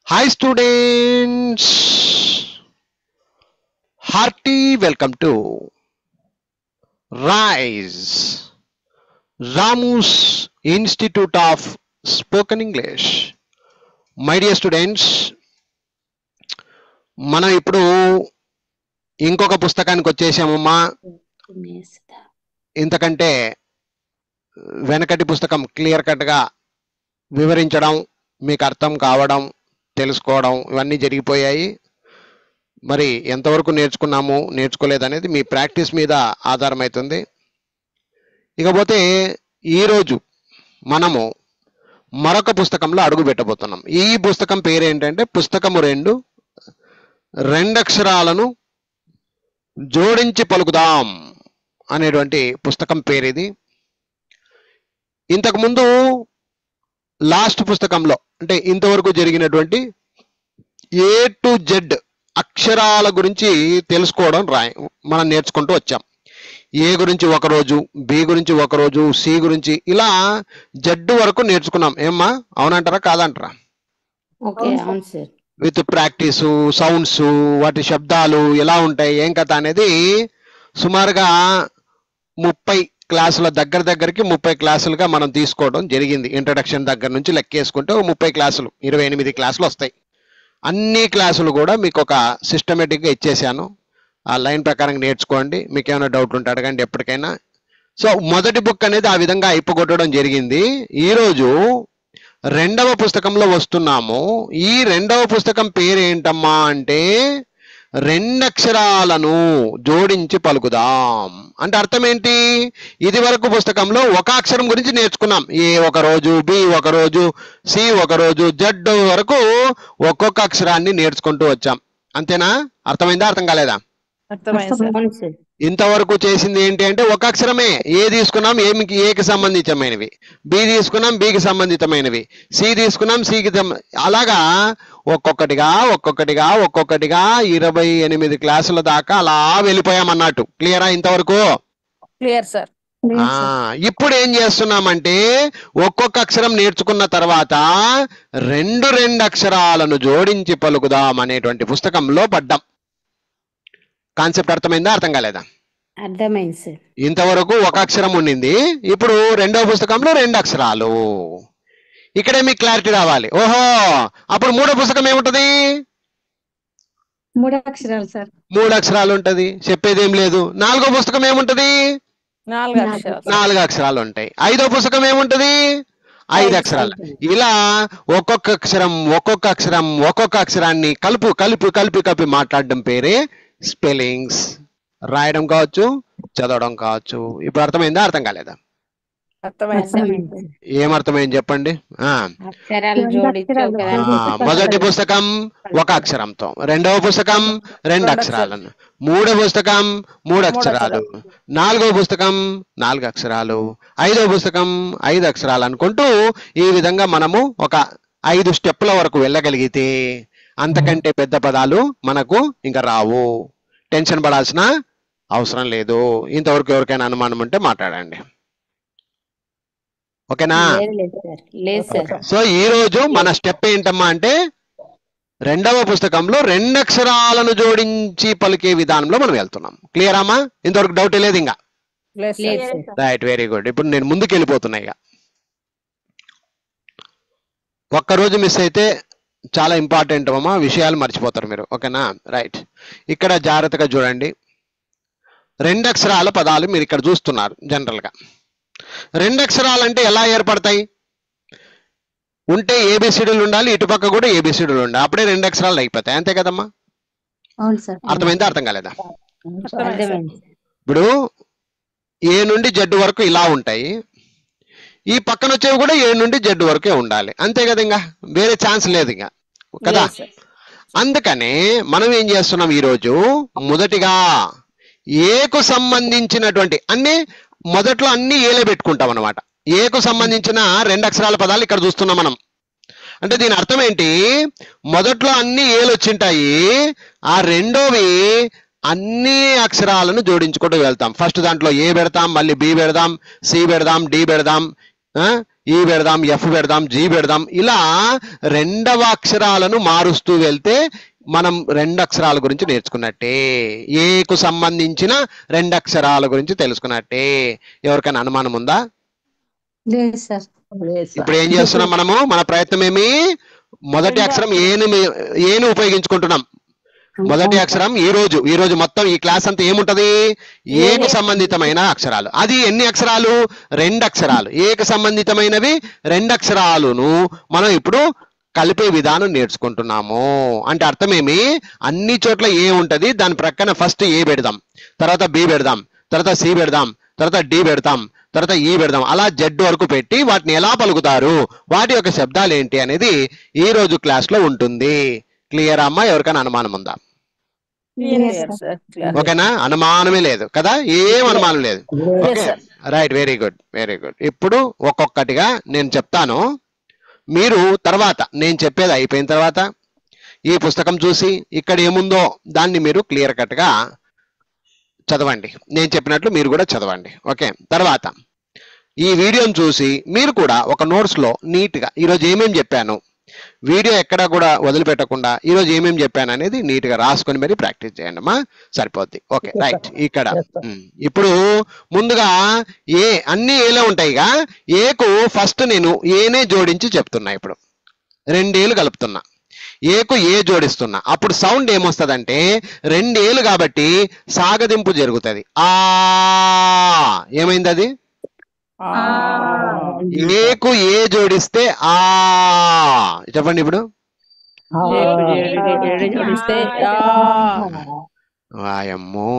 Hi students, hearty welcome to RISE, Ramu's Institute of Spoken English. My dear students, మనం ఇప్పుడు ఇంకొక పుస్తకానికి వచ్చేసామమ్మా. ఇంతకంటే వెనకటి పుస్తకం క్లియర్ కట్గా వివరించడం, మీకు అర్థం కావడం, తెలుసుకోవడం ఇవన్నీ జరిగిపోయాయి. మరి ఎంతవరకు నేర్చుకున్నాము నేర్చుకోలేదనేది మీ ప్రాక్టీస్ మీద ఆధారమవుతుంది. ఇకపోతే ఈరోజు మనము మరొక పుస్తకంలో అడుగు పెట్టబోతున్నాం. ఈ పుస్తకం పేరు ఏంటంటే పుస్తకము 2 రెండక్షరాలను జోడించి పలుకుదాం అనేటువంటి పుస్తకం పేరు ఇది. ఇంతకుముందు లాస్ట్ పుస్తకంలో అంటే ఇంతవరకు జరిగినటువంటి A to Z అక్షరాల గురించి తెలుసుకోవడం మనం నేర్చుకుంటూ వచ్చాం. ఏ గురించి ఒకరోజు, బి గురించి ఒకరోజు, సి గురించి ఇలా జడ్ వరకు నేర్చుకున్నాం. ఏమ్మా, అవునంటారా కాదంటారా? విత్ ప్రాక్టీస్, సౌండ్స్, వాటి శబ్దాలు ఎలా ఉంటాయి, ఏం కథ అనేది సుమారుగా 30 క్లాసుల దగ్గరికి 30 క్లాసులుగా మనం తీసుకోవడం జరిగింది. ఇంట్రడక్షన్ దగ్గర నుంచి లెక్కేసుకుంటే 30 క్లాసులు, 28 క్లాసులు వస్తాయి. అన్ని క్లాసులు కూడా మీకు ఒక సిస్టమేటిక్గా ఇచ్చేసాను. ఆ లైన్ ప్రకారం నేర్చుకోండి. మీకు ఏమైనా డౌట్ ఉంటే అడగండి ఎప్పటికైనా. సో మొదటి బుక్ అనేది ఆ విధంగా అయిపోగొట్టడం జరిగింది. ఈరోజు రెండవ పుస్తకంలో వస్తున్నాము. ఈ రెండవ పుస్తకం పేరు ఏంటమ్మా అంటే రెండక్షరాలను జోడించి పలుకుదాం. అంటే అర్థం ఏంటి? ఇది వరకు పుస్తకంలో ఒక అక్షరం గురించి నేర్చుకున్నాం. ఏ ఒక రోజు, బి ఒక రోజు, సి ఒక రోజు, జడ్ వరకు ఒక్కొక్క అక్షరాన్ని నేర్చుకుంటూ వచ్చాం. అంతేనా? అర్థమైందా? అర్థం కాలేదా? ఇంతవరకు చేసింది ఏంటి అంటే ఒక అక్షరమే. ఏ తీసుకున్నాం ఏకి సంబంధితమైనవి, బి తీసుకున్నాం బికి సంబంధితమైనవి, సి తీసుకున్నాం సికి అలాగా ఒక్కొక్కటిగా 28 క్లాసుల దాకా అలా వెళ్ళిపోయామన్నట్టు. క్లియరా ఇంతవరకు? Clear sir. ఇప్పుడు ఏం చేస్తున్నామంటే ఒక్కొక్క అక్షరం నేర్చుకున్న తర్వాత రెండు అక్షరాలను జోడించి పలుకుదాం అనేటువంటి పుస్తకంలో పడ్డాం. కాన్సెప్ట్ అర్థమైందా? అర్థం కాలేదా? అర్థమైంది సార్. ఇంతవరకు ఒక అక్షరం ఉండింది, ఇప్పుడు రెండవ పుస్తకంలో 2 అక్షరాలు. ఇక్కడే మీకు క్లారిటీ రావాలి. ఓహో, అప్పుడు మూడో పుస్తకం ఏముంటది? 3 అక్షరాలు సార్. 3 అక్షరాలు ఉంటది, చెప్పేదేం లేదు. నాలుగో పుస్తకం ఏముంటది? 4 అక్షరాలు ఉంటాయి. ఐదో పుస్తకం ఏముంటది? 5 అక్షరాలు. ఇలా ఒక్కొక్క అక్షరాన్ని కలిపి మాట్లాడడం పేరే స్పెల్లింగ్స్. రాయడం కావచ్చు, చదవడం కావచ్చు. ఇప్పుడు అర్థమైందా? అర్థం కాలేదా? ఏమర్థమైంది చెప్పండి. మొదటి పుస్తకం 1 అక్షరంతో, రెండవ పుస్తకం 2 అక్షరాలను, మూడవ పుస్తకం 3 అక్షరాలు, నాలుగవ పుస్తకం 4 అక్షరాలు, ఐదవ పుస్తకం 5 అక్షరాలు అనుకుంటూ ఈ విధంగా మనము ఒక 5 స్టెప్పుల వరకు వెళ్ళగలిగితే అంతకంటే పెద్ద పదాలు మనకు ఇంకా రావు. టెన్షన్ పడాల్సిన అవసరం లేదు. ఇంతవరకు ఎవరికైనా అనుమానం ఉంటే మాట్లాడండి. ఓకేనా? సో ఈ రోజు మన స్టెప్ ఏంటమ్మా అంటే రెండవ పుస్తకంలో 2 అక్షరాలను జోడించి పలికే విధానంలో మనం వెళ్తున్నాం. క్లియర్ అమ్మా? ఇంతవరకు డౌట్ లేదు ఇంకా? Right, very good. ఇప్పుడు నేను ముందుకు వెళ్ళిపోతున్నా. ఇక ఒక్కరోజు మిస్ అయితే చాలా ఇంపార్టెంట్ అమ్మా, విషయాలు మర్చిపోతారు మీరు. ఓకేనా? రైట్, ఇక్కడ జాగ్రత్తగా చూడండి. 2 అక్షరాల పదాలు మీరు ఇక్కడ చూస్తున్నారు. జనరల్గా 2 అక్షరాలు అంటే ఎలా ఏర్పడతాయి? ఉంటే ఏబిసిడీలు ఉండాలి, ఇటుపక్క కూడా ఏబిసిడీలు ఉండాలి, అప్పుడే 2 అక్షరాలు అయిపోతాయి. అంతే కదమ్మా? అర్థమైందా? అర్థం కాలేదా? ఇప్పుడు ఏ నుండి జడ్ వరకు ఇలా ఉంటాయి, ఈ పక్కన వచ్చేవి కూడా ఏ నుండి జడ్ వరకే ఉండాలి. అంతే కదా, ఇంకా వేరే ఛాన్స్ లేదు ఇంకా కదా. అందుకనే మనం ఏం చేస్తున్నాం ఈరోజు, మొదటిగా ఏకు సంబంధించినటువంటి మొదట్లో అన్ని ఏలే పెట్టుకుంటాం అనమాట. ఏకు సంబంధించిన 2 అక్షరాల పదాలు ఇక్కడ చూస్తున్నాం మనం. అంటే దీని అర్థం ఏంటి? మొదట్లో అన్ని ఏలు వచ్చింటాయి, ఆ రెండోవి అన్ని అక్షరాలను జోడించుకుంటూ వెళ్తాం. ఫస్ట్ దాంట్లో ఏ పెడతాం, మళ్ళీ బి పెడదాం, సి పెడదాం, డి పెడదాం, ఈ పెడదాం, ఎఫ్ పెడదాం, జీ పెడదాం. ఇలా రెండవ అక్షరాలను మారుస్తూ వెళ్తే మనం రెండు అక్షరాల గురించి నేర్చుకున్నట్టే. ఏకు సంబంధించిన రెండు అక్షరాల గురించి తెలుసుకున్నట్టే. ఎవరికైనా అనుమానం ఉందా? లేదు సార్. ఇప్పుడు ఏం చేస్తున్నాం మనము? మన ప్రయత్నం ఏమి? మొదటి అక్షరం ఏను ఉపయోగించుకుంటున్నాం. మొదటి అక్షరం ఈ రోజు మొత్తం ఈ క్లాస్ అంతా ఏముంటది? ఏకు సంబంధితమైన అక్షరాలు. అది ఎన్ని అక్షరాలు? రెండు అక్షరాలు. ఏకు సంబంధితమైనవి రెండు అక్షరాలను మనం ఇప్పుడు కలిపే విధానం నేర్చుకుంటున్నాము. అంటే అర్థమేమి? అన్ని చోట్ల ఏ ఉంటది, దాని ప్రక్కన ఫస్ట్ ఏ పెడదాం, తర్వాత బి పెడదాం, తర్వాత సి పెడదాం, తర్వాత డి పెడతాం, తర్వాత ఈ పెడదాం. అలా జెడ్ వరకు పెట్టి వాటిని ఎలా పలుకుతారు, వాటి యొక్క శబ్దాలు ఏంటి అనేది ఈ రోజు క్లాస్ లో ఉంటుంది. క్లియర్ అమ్మా? ఎవరికైనా అనుమానం ఉందా? ఓకేనా? అనుమానమే లేదు కదా? ఏం అనుమానం లేదు. Okay, right, very good, very good. ఇప్పుడు ఒక్కొక్కటిగా నేను చెప్తాను. మీరు తర్వాత నేను చెప్పేది అయిపోయిన తర్వాత ఈ పుస్తకం చూసి ఇక్కడ ఏముందో దాన్ని మీరు క్లియర్ కట్ గా చదవండి. నేను చెప్పినట్లు మీరు కూడా చదవండి. ఓకే, తర్వాత ఈ వీడియోని చూసి మీరు కూడా ఒక నోట్స్ లో నీట్ గా ఈరోజు ఏమేమి చెప్పాను, వీడియో ఎక్కడా కూడా వదిలిపెట్టకుండా ఈరోజు ఏమేమి చెప్పాను అనేది నీట్ గా రాసుకొని మరి ప్రాక్టీస్ చేయండి అమ్మా, సరిపోద్ది. Okay, right. ఇక్కడ ఇప్పుడు ముందుగా అన్ని ఏలో ఉంటాయిగా. ఏకు ఫస్ట్ నేను ఏనే జోడించి చెప్తున్నా. ఇప్పుడు రెండేలు కలుపుతున్నా, ఏకు ఏ జోడిస్తున్నా. అప్పుడు సౌండ్ ఏమొస్తుందంటే రెండేలు కాబట్టి సాగదింపు జరుగుతుంది. ఏమైంది అది? ఏకు ఏ జోడిస్తే చెప్పండి ఇప్పుడు. వాయమ్మో,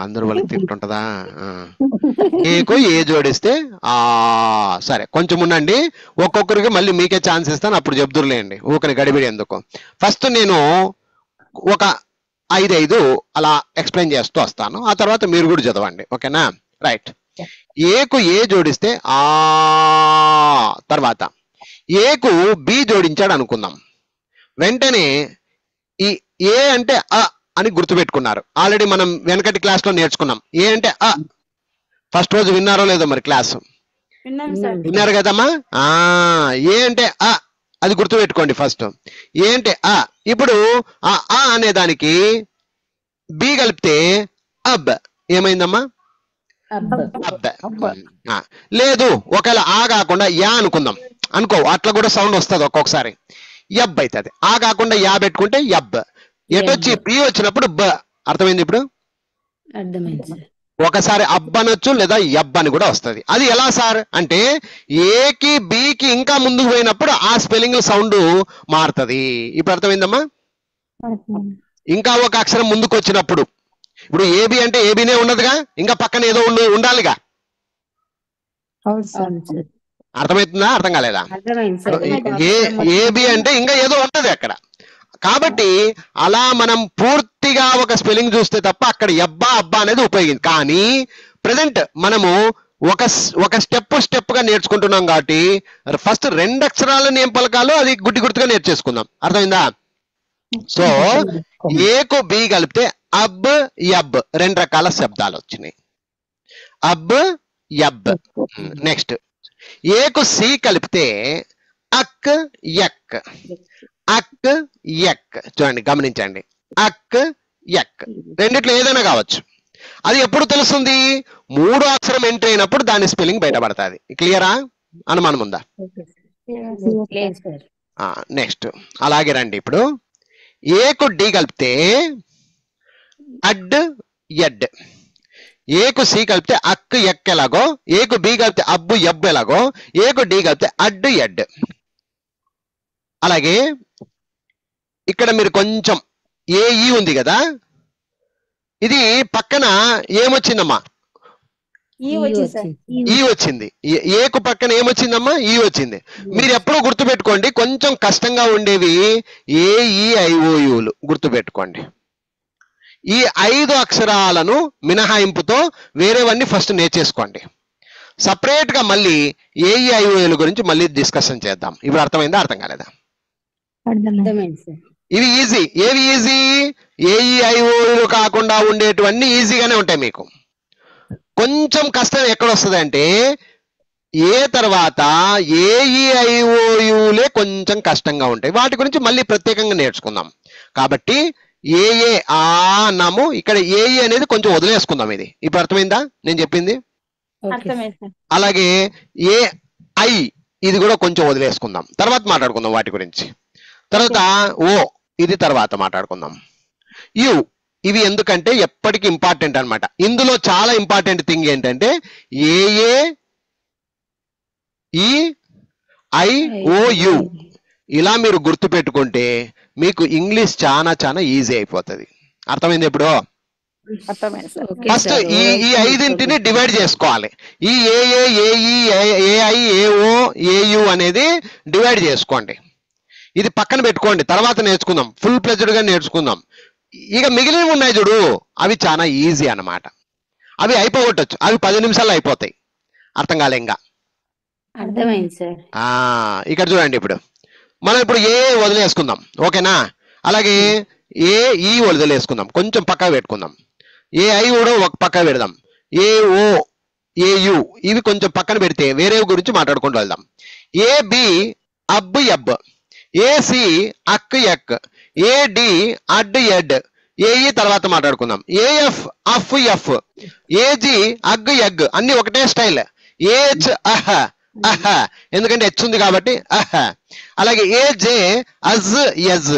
అందరూ వాళ్ళకి తింటుంటదా? ఏకు ఏ జోడిస్తే సరే, కొంచెం ఉండండి. ఒక్కొక్కరికి మళ్ళీ మీకే ఛాన్స్ ఇస్తాను, అప్పుడు చెప్తుర్లేండి. ఊకని గడిబిడి ఎందుకు. ఫస్ట్ నేను ఒక 5 అలా ఎక్స్ప్లెయిన్ చేస్తూ వస్తాను. ఆ తర్వాత మీరు కూడా చదవండి. ఓకేనా? రైట్. ఏకు ఏ జోడిస్తే తర్వాత ఏకు బి జోడించాడు అనుకుందాం. వెంటనే ఈ ఏ అంటే అని గుర్తుపెట్టుకున్నారు. ఆల్రెడీ మనం వెనకటి క్లాస్ లో నేర్చుకున్నాం. ఏ అంటే ఫస్ట్ రోజు విన్నారో లేదో మరి క్లాసు? విన్నారు కదమ్మా. ఏ అంటే అది గుర్తుపెట్టుకోండి ఫస్ట్. ఏ అంటే ఇప్పుడు అనే దానికి బి కలిపితే అబ్ ఏమైందమ్మా? లేదు, ఒకవేళ కాకుండా యా అనుకుందాం అనుకో, అట్లా కూడా సౌండ్ వస్తుంది ఒక్కొక్కసారి. యబ్ అవుతుంది. కాకుండా యా పెట్టుకుంటే యబ్. ఎటొచ్చి బి వచ్చినప్పుడు బ. అర్థమైంది ఇప్పుడు? ఒకసారి అబ్ అనొచ్చు, లేదా యబ్ అని కూడా వస్తుంది. అది ఎలా సార్ అంటే ఏకి బికి ఇంకా ముందుకు పోయినప్పుడు ఆ స్పెల్లింగ్ సౌండ్ మారుతుంది. ఇప్పుడు అర్థమైందమ్మా? ఇంకా ఒక అక్షరం ముందుకు వచ్చినప్పుడు, ఇప్పుడు ఏబి అంటే ఏబినే ఉన్నదిగా, ఇంకా పక్కన ఏదో ఉండాలిగా. అర్థమవుతుందా? అర్థం కాలేదా? ఏబి అంటే ఇంకా ఏదో ఉంటది అక్కడ. కాబట్టి అలా మనం పూర్తిగా ఒక స్పెల్లింగ్ చూస్తే తప్ప అక్కడ యబ్బా అబ్బా అనేది ఉపయోగింది. కానీ ప్రజెంట్ మనము ఒక స్టెప్ గా నేర్చుకుంటున్నాం కాబట్టి ఫస్ట్ రెండు అక్షరాలను ఏం పలకాలో అది గుర్తుగా నేర్చేసుకుందాం. అర్థమైందా? సో ఏకు బి కలిపితే అబ్ యబ్ రెండు రకాల శబ్దాలు వచ్చినాయి. అబ్ యబ్. నెక్స్ట్ ఏకు సి కలిపితే అక్ యక్. అక్ యక్. చూడండి, గమనించండి. అక్ యక్ రెండిట్లో ఏదైనా కావచ్చు. అది ఎప్పుడు తెలుస్తుంది? మూడో అక్షరం ఎంటర్ అయినప్పుడు దాని స్పెల్లింగ్ బయటపడుతుంది. క్లియరా? అనుమానం ఉందా? నెక్స్ట్ అలాగే రండి. ఇప్పుడు ఏకు డి కలిపితే అడ్ ఎడ్. ఏకు సి కలిపితే అక్ ఎక్ ఎలాగో, ఏకు బి కలిపితే అబ్బు ఎబ్బు ఎలాగో, ఏకు డి కలిపితే అడ్ ఎడ్. అలాగే ఇక్కడ మీరు కొంచెం ఈ ఉంది కదా, ఇది పక్కన ఏమొచ్చిందమ్మా? ఈ వచ్చింది. ఏకు పక్కన ఏమొచ్చిందమ్మా? ఈ వచ్చింది. మీరు ఎప్పుడూ గుర్తుపెట్టుకోండి, కొంచెం కష్టంగా ఉండేవి ఏఈఐఓయులు గుర్తుపెట్టుకోండి. ఈ 5 అక్షరాలను మినహాయింపుతో వేరేవన్నీ ఫస్ట్ నేర్చేసుకోండి. సపరేట్ గా మళ్ళీ ఏఈఐఓయుల గురించి మళ్ళీ డిస్కషన్ చేద్దాం. ఇప్పుడు అర్థమైందా? అర్థం కాలేదా? ఇవి ఈజీ. ఏవి ఈజీ? ఏఈఐఓయులు కాకుండా ఉండేటివన్నీ ఈజీగానే ఉంటాయి మీకు. కొంచెం కష్టం ఎక్కడ వస్తుంది అంటే ఏ తర్వాత ఏఈఐఓయులే కొంచెం కష్టంగా ఉంటాయి. వాటి గురించి మళ్ళీ ప్రత్యేకంగా నేర్చుకుందాం. కాబట్టి ఏ అన్నాము, ఇక్కడ ఏఈ అనేది కొంచెం వదిలేసుకుందాం. ఇది ఇప్పుడు అర్థమైందా నేను చెప్పింది? అలాగే ఏ ఐ ఇది కూడా కొంచెం వదిలేసుకుందాం, తర్వాత మాట్లాడుకుందాం వాటి గురించి. తర్వాత ఓ ఇది తర్వాత మాట్లాడుకుందాం. యు ఇవి ఎందుకంటే ఎప్పటికీ ఇంపార్టెంట్ అన్నమాట. ఇందులో చాలా ఇంపార్టెంట్ థింగ్ ఏంటంటే ఏఏ ఈ ఐ ఓ యు ఇలా మీరు గుర్తు పెట్టుకుంటే మీకు ఇంగ్లీష్ చాలా చాలా ఈజీ అయిపోతుంది. అర్థమైంది ఇప్పుడు? ఫస్ట్ ఈ ఐదింటిని డివైడ్ చేసుకోవాలి. ఈ ఏఏ ఏఈ ఏఐ ఏఓ ఏయు అనేది డివైడ్ చేసుకోండి. ఇది పక్కన పెట్టుకోండి, తర్వాత నేర్చుకుందాం, ఫుల్ ప్లెజ్డ్ గా నేర్చుకుందాం. ఇక మిగిలినవి ఉన్నాయి చూడు, అవి చాలా ఈజీ అన్నమాట. అవి అయిపోగొట్టచ్చు, అవి 10 నిమిషాల్లో అయిపోతాయి. అర్థం కాలే ఇంకా? అర్థమైంది సార్. ఇక్కడ చూడండి, ఇప్పుడు మనం ఇప్పుడు ఏ వదిలేసుకుందాం, ఓకేనా? అలాగే ఏ ఈ వదిలేసుకుందాం, కొంచెం పక్కకు పెట్టుకుందాం. ఏ ఐ కూడా ఒక పక్క పెడదాం. ఏ ఓ ఏయు ఇవి కొంచెం పక్కన పెడితే వేరే గురించి మాట్లాడుకుంటూ వెళ్దాం. ఏ బి అబ్ ఎబ్, ఏసి అక్ ఎక్, ఏడి అడ్ ఎడ్, ఏఈ తర్వాత మాట్లాడుకుందాం. AF of F, AG ag eg అన్ని ఒకటే స్టైల్. ఏహెచ్ అహ అహ ఎందుకంటే హెచ్ ఉంది కాబట్టి అహ. అలాగే ఏజే అజ్ యజ్,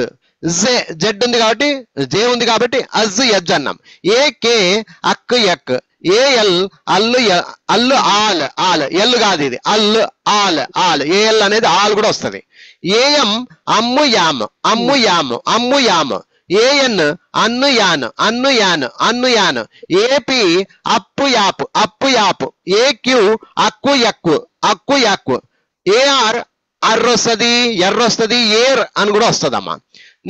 జెడ్ ఉంది కాబట్టి జే ఉంది కాబట్టి అజ్ యజ్ అన్నాం. AK ak ek, AL al al all all el కాదు ఇది అల్లు ఆల్ ఆల్, ఏఎల్ అనేది ఆల్ కూడా వస్తుంది. AM am am am am am am, AN Annu an an an an an, AP ap app ap app, AQ అక్కు యక్కు అక్కు యక్కు, AR అర్రొస్తుంది ఎర్రొస్తుంది ఏర్ అని కూడా వస్తుందమ్మా.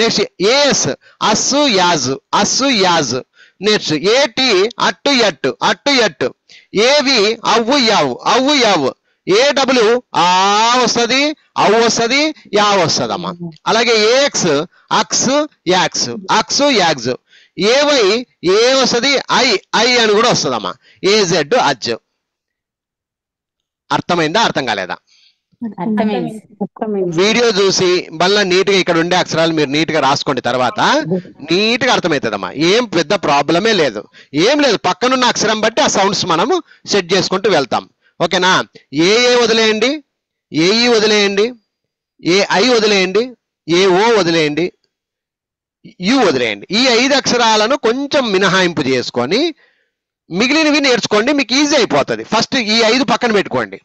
Next AS as as as as. Next AT at ఎట్టు అట్టు ఎట్టు, ఏవి అవ్వు యావు అవ్వు యావు, ఏడబ్ల్యూ ఆ వస్తుంది అవు వస్తుంది యా వస్తుందమ్మా. అలాగే ఏఎక్స్ అక్స్ యాక్స్ అక్స్ యాక్స్, ఏవై ఏ వస్తుంది ఐ ఐ అని కూడా వస్తుందమ్మా. ఏజెడ్ అజ్. అర్థమైందా అర్థం కాలేదా? వీడియో చూసి మళ్ళీ నీట్ గా ఇక్కడ ఉండే అక్షరాలు మీరు నీట్ గా రాసుకోండి, తర్వాత నీట్ గా అర్థమవుతుందమ్మా. ఏం పెద్ద ప్రాబ్లమే లేదు, ఏం లేదు. పక్కనున్న అక్షరం బట్టి ఆ సౌండ్స్ మనము సెట్ చేసుకుంటూ వెళ్తాం, ఓకేనా? ఏ వదిలేయండి, ఏఈ వదిలేయండి, ఏఐ వదిలేయండి, ఏఓ వదిలేయండి, యు వదిలేయండి. ఈ 5 అక్షరాలను కొంచెం మినహాయింపు చేసుకొని మిగిలినవి నేర్చుకోండి, మీకు ఈజీ అయిపోతుంది. ఫస్ట్ ఈ 5 పక్కన పెట్టుకోండి,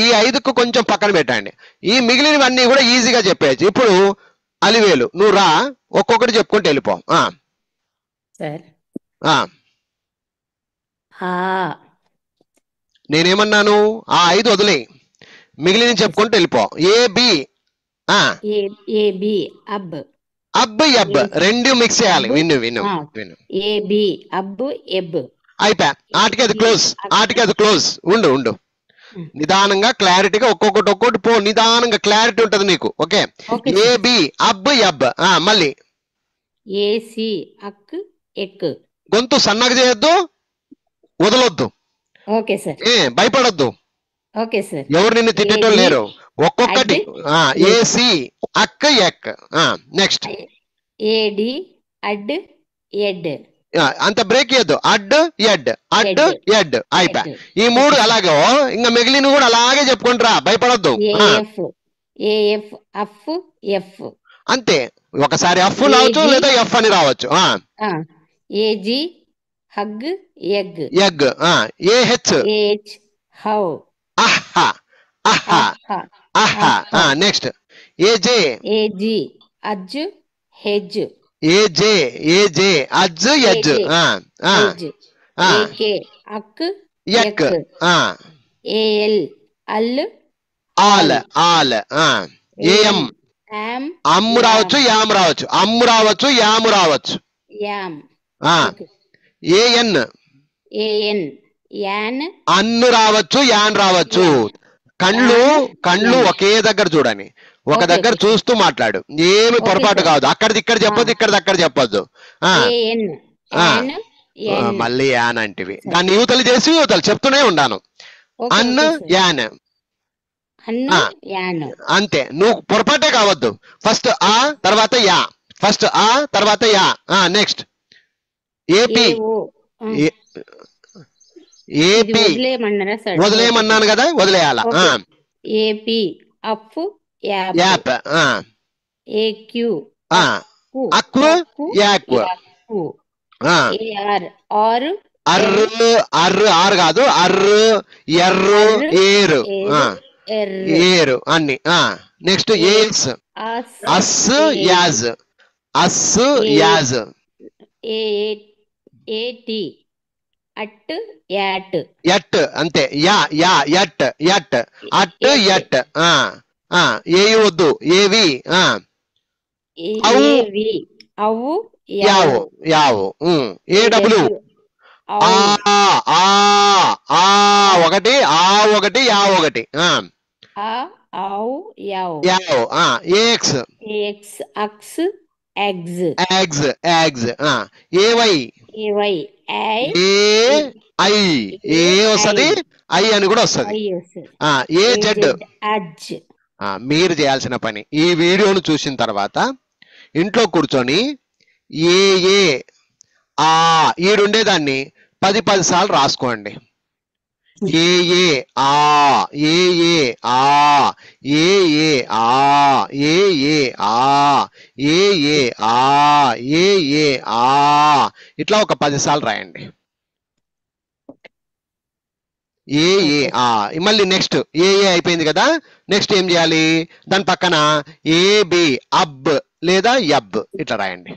ఈ 5కు కొంచెం పక్కన పెట్టండి. ఈ మిగిలినవన్నీ కూడా ఈజీగా చెప్పేయచ్చు. ఇప్పుడు అలివేలు నువ్వు రా, ఒక్కొక్కటి చెప్పుకుంటూ వెళ్ళిపో. నేనేమన్నాను? ఆ 5 వదిలే, మిగిలిన చెప్పుకుంటూ వెళ్ళిపో. ఏ బి అబ్ అబ్ ఎబ్ రెండు మిక్స్ చేయాలి. విను విను విను. ఏ బి అబ్ ఎబ్ అయిపోయా. ఆటికి అది క్లోజ్, ఆటికి అది క్లోజ్. ఉండు ఉండు, నిదానంగా క్లారిటీగా ఒక్కొక్కటి పో, నిదానంగా క్లారిటీ ఉంటది నీకు. ఓకే, ఏ బి అబ్ ఎబ్. మళ్ళీ ఏసి అక్ ఎక్. గొంతు సన్నగా చేయొద్దు, వదలొద్దు. Okay sir. భయపడొద్దు. Okay sir. ఎవరు నిన్ను తిట్టేటోళ్ళు లేరు. ఒక్కొక్కటి. AC ac ec. Next AD ad ed. అంత బ్రేక్ చేయొద్దు. అడ్ ఎడ్ అడ్ ఎడ్ అయిపోయా. ఈ 3 అలాగే, ఇంకా మిగిలిన కూడా అలాగే చెప్పుకుంటారా, భయపడొద్దు. AF of ef. అంతే, ఒకసారి అఫ్ రావచ్చు లేదా ఎఫ్ అని రావచ్చు. ఏజి హగ్ ఎగ్ ఎగ్. ఏహెచ్ ఏహెచ్ హౌ అహా అహా అహా. నెక్స్ట్ ఏజే ఏజి అజ్ హెజ్. AJ AJ aj ej. AK ak ek. AL Al all all. AM am రావచ్చు యామ్ రావచ్చు, అమ్ము రావచ్చు యాము రావచ్చు. Am. AN AN an an రావచ్చు యాన్ రావచ్చు. కళ్ళు ఒకే దగ్గర చూడని, ఒక దగ్గర చూస్తూ మాట్లాడు, ఏమి పొరపాటు కాదు. అక్కడిది ఇక్కడ చెప్పొద్దు, ఇక్కడిది అక్కడ చెప్పొద్దు. మళ్ళీ యాన్ అంటివి, దాన్ని యువతలు చేసి యువతలు చెప్తూనే ఉన్నాను. Okay an okay sir. An an ఆ, యాను. అంతే. నువ్వు పొరపాటే కావద్దు. ఫస్ట్ ఆ తర్వాత యా, ఫస్ట్ ఆ తర్వాత యా. Next AP. ఏఓ. ఆ, ఏ- ఇది ఏపీ వదిలేయమన్నారా సార్? ఓకే వదిలేయమన్నాను సార్. కదా, వదిలేయాల. Okay. AP ap app. App. AQ ఆ, అక్కు. అక్కు అక్కు యాక్కు. యాక్కు. ఆ, ఏఆర్ ఆరు ఎర్. అర్రు అర్రు ఆరు కాదు, అర్రు ఎర్రు అర్రు ఏరు. ఏరు ఎర్రు. ఏరు అన్ని. Next A S. అస్ అస్ ఏజ్. As. As A as. A A T at at. At అంతే. యా యా at at at at. At. A U వద్దు, ఏవి. అవు ఏవి అవు యావు యావు. యావు. A W. ఏడబ్ల్యూ ఆ అవు. ఆ ఒకటి, ఆ ఒకటి, యా ఒకటి. ఆ ఆవు యావు. యావు. ఏఎక్స్. ఎక్స్ అక్స్ ఎగ్స్. యాగ్స్ యాగ్స్. AY. AY I A I. A వస్తుంది, ఐ అని కూడా వస్తుంది. A Z. అజ్. మీరు చేయాల్సిన పని, ఈ వీడియోను చూసిన తర్వాత ఇంట్లో కూర్చొని ఏ ఏ ఆ ఈడుండేదాన్ని 10 సార్లు రాసుకోండి. ఏ ఏ ఆ, ఏ ఏ ఆ, ఏ ఏ ఆ, ఏ ఏ ఆ, ఏ ఏ ఆ, ఏ ఏ ఆ, ఇట్లా ఒక 10 సార్లు రాయండి. ఏ ఏ ఆ. మళ్ళీ నెక్స్ట్ ఏ ఏ అయిపోయింది కదా, నెక్స్ట్ ఏం చేయాలి, దాని పక్కన ఏబి అబ్ లేదా యబ్ ఇట్లా రాయండి.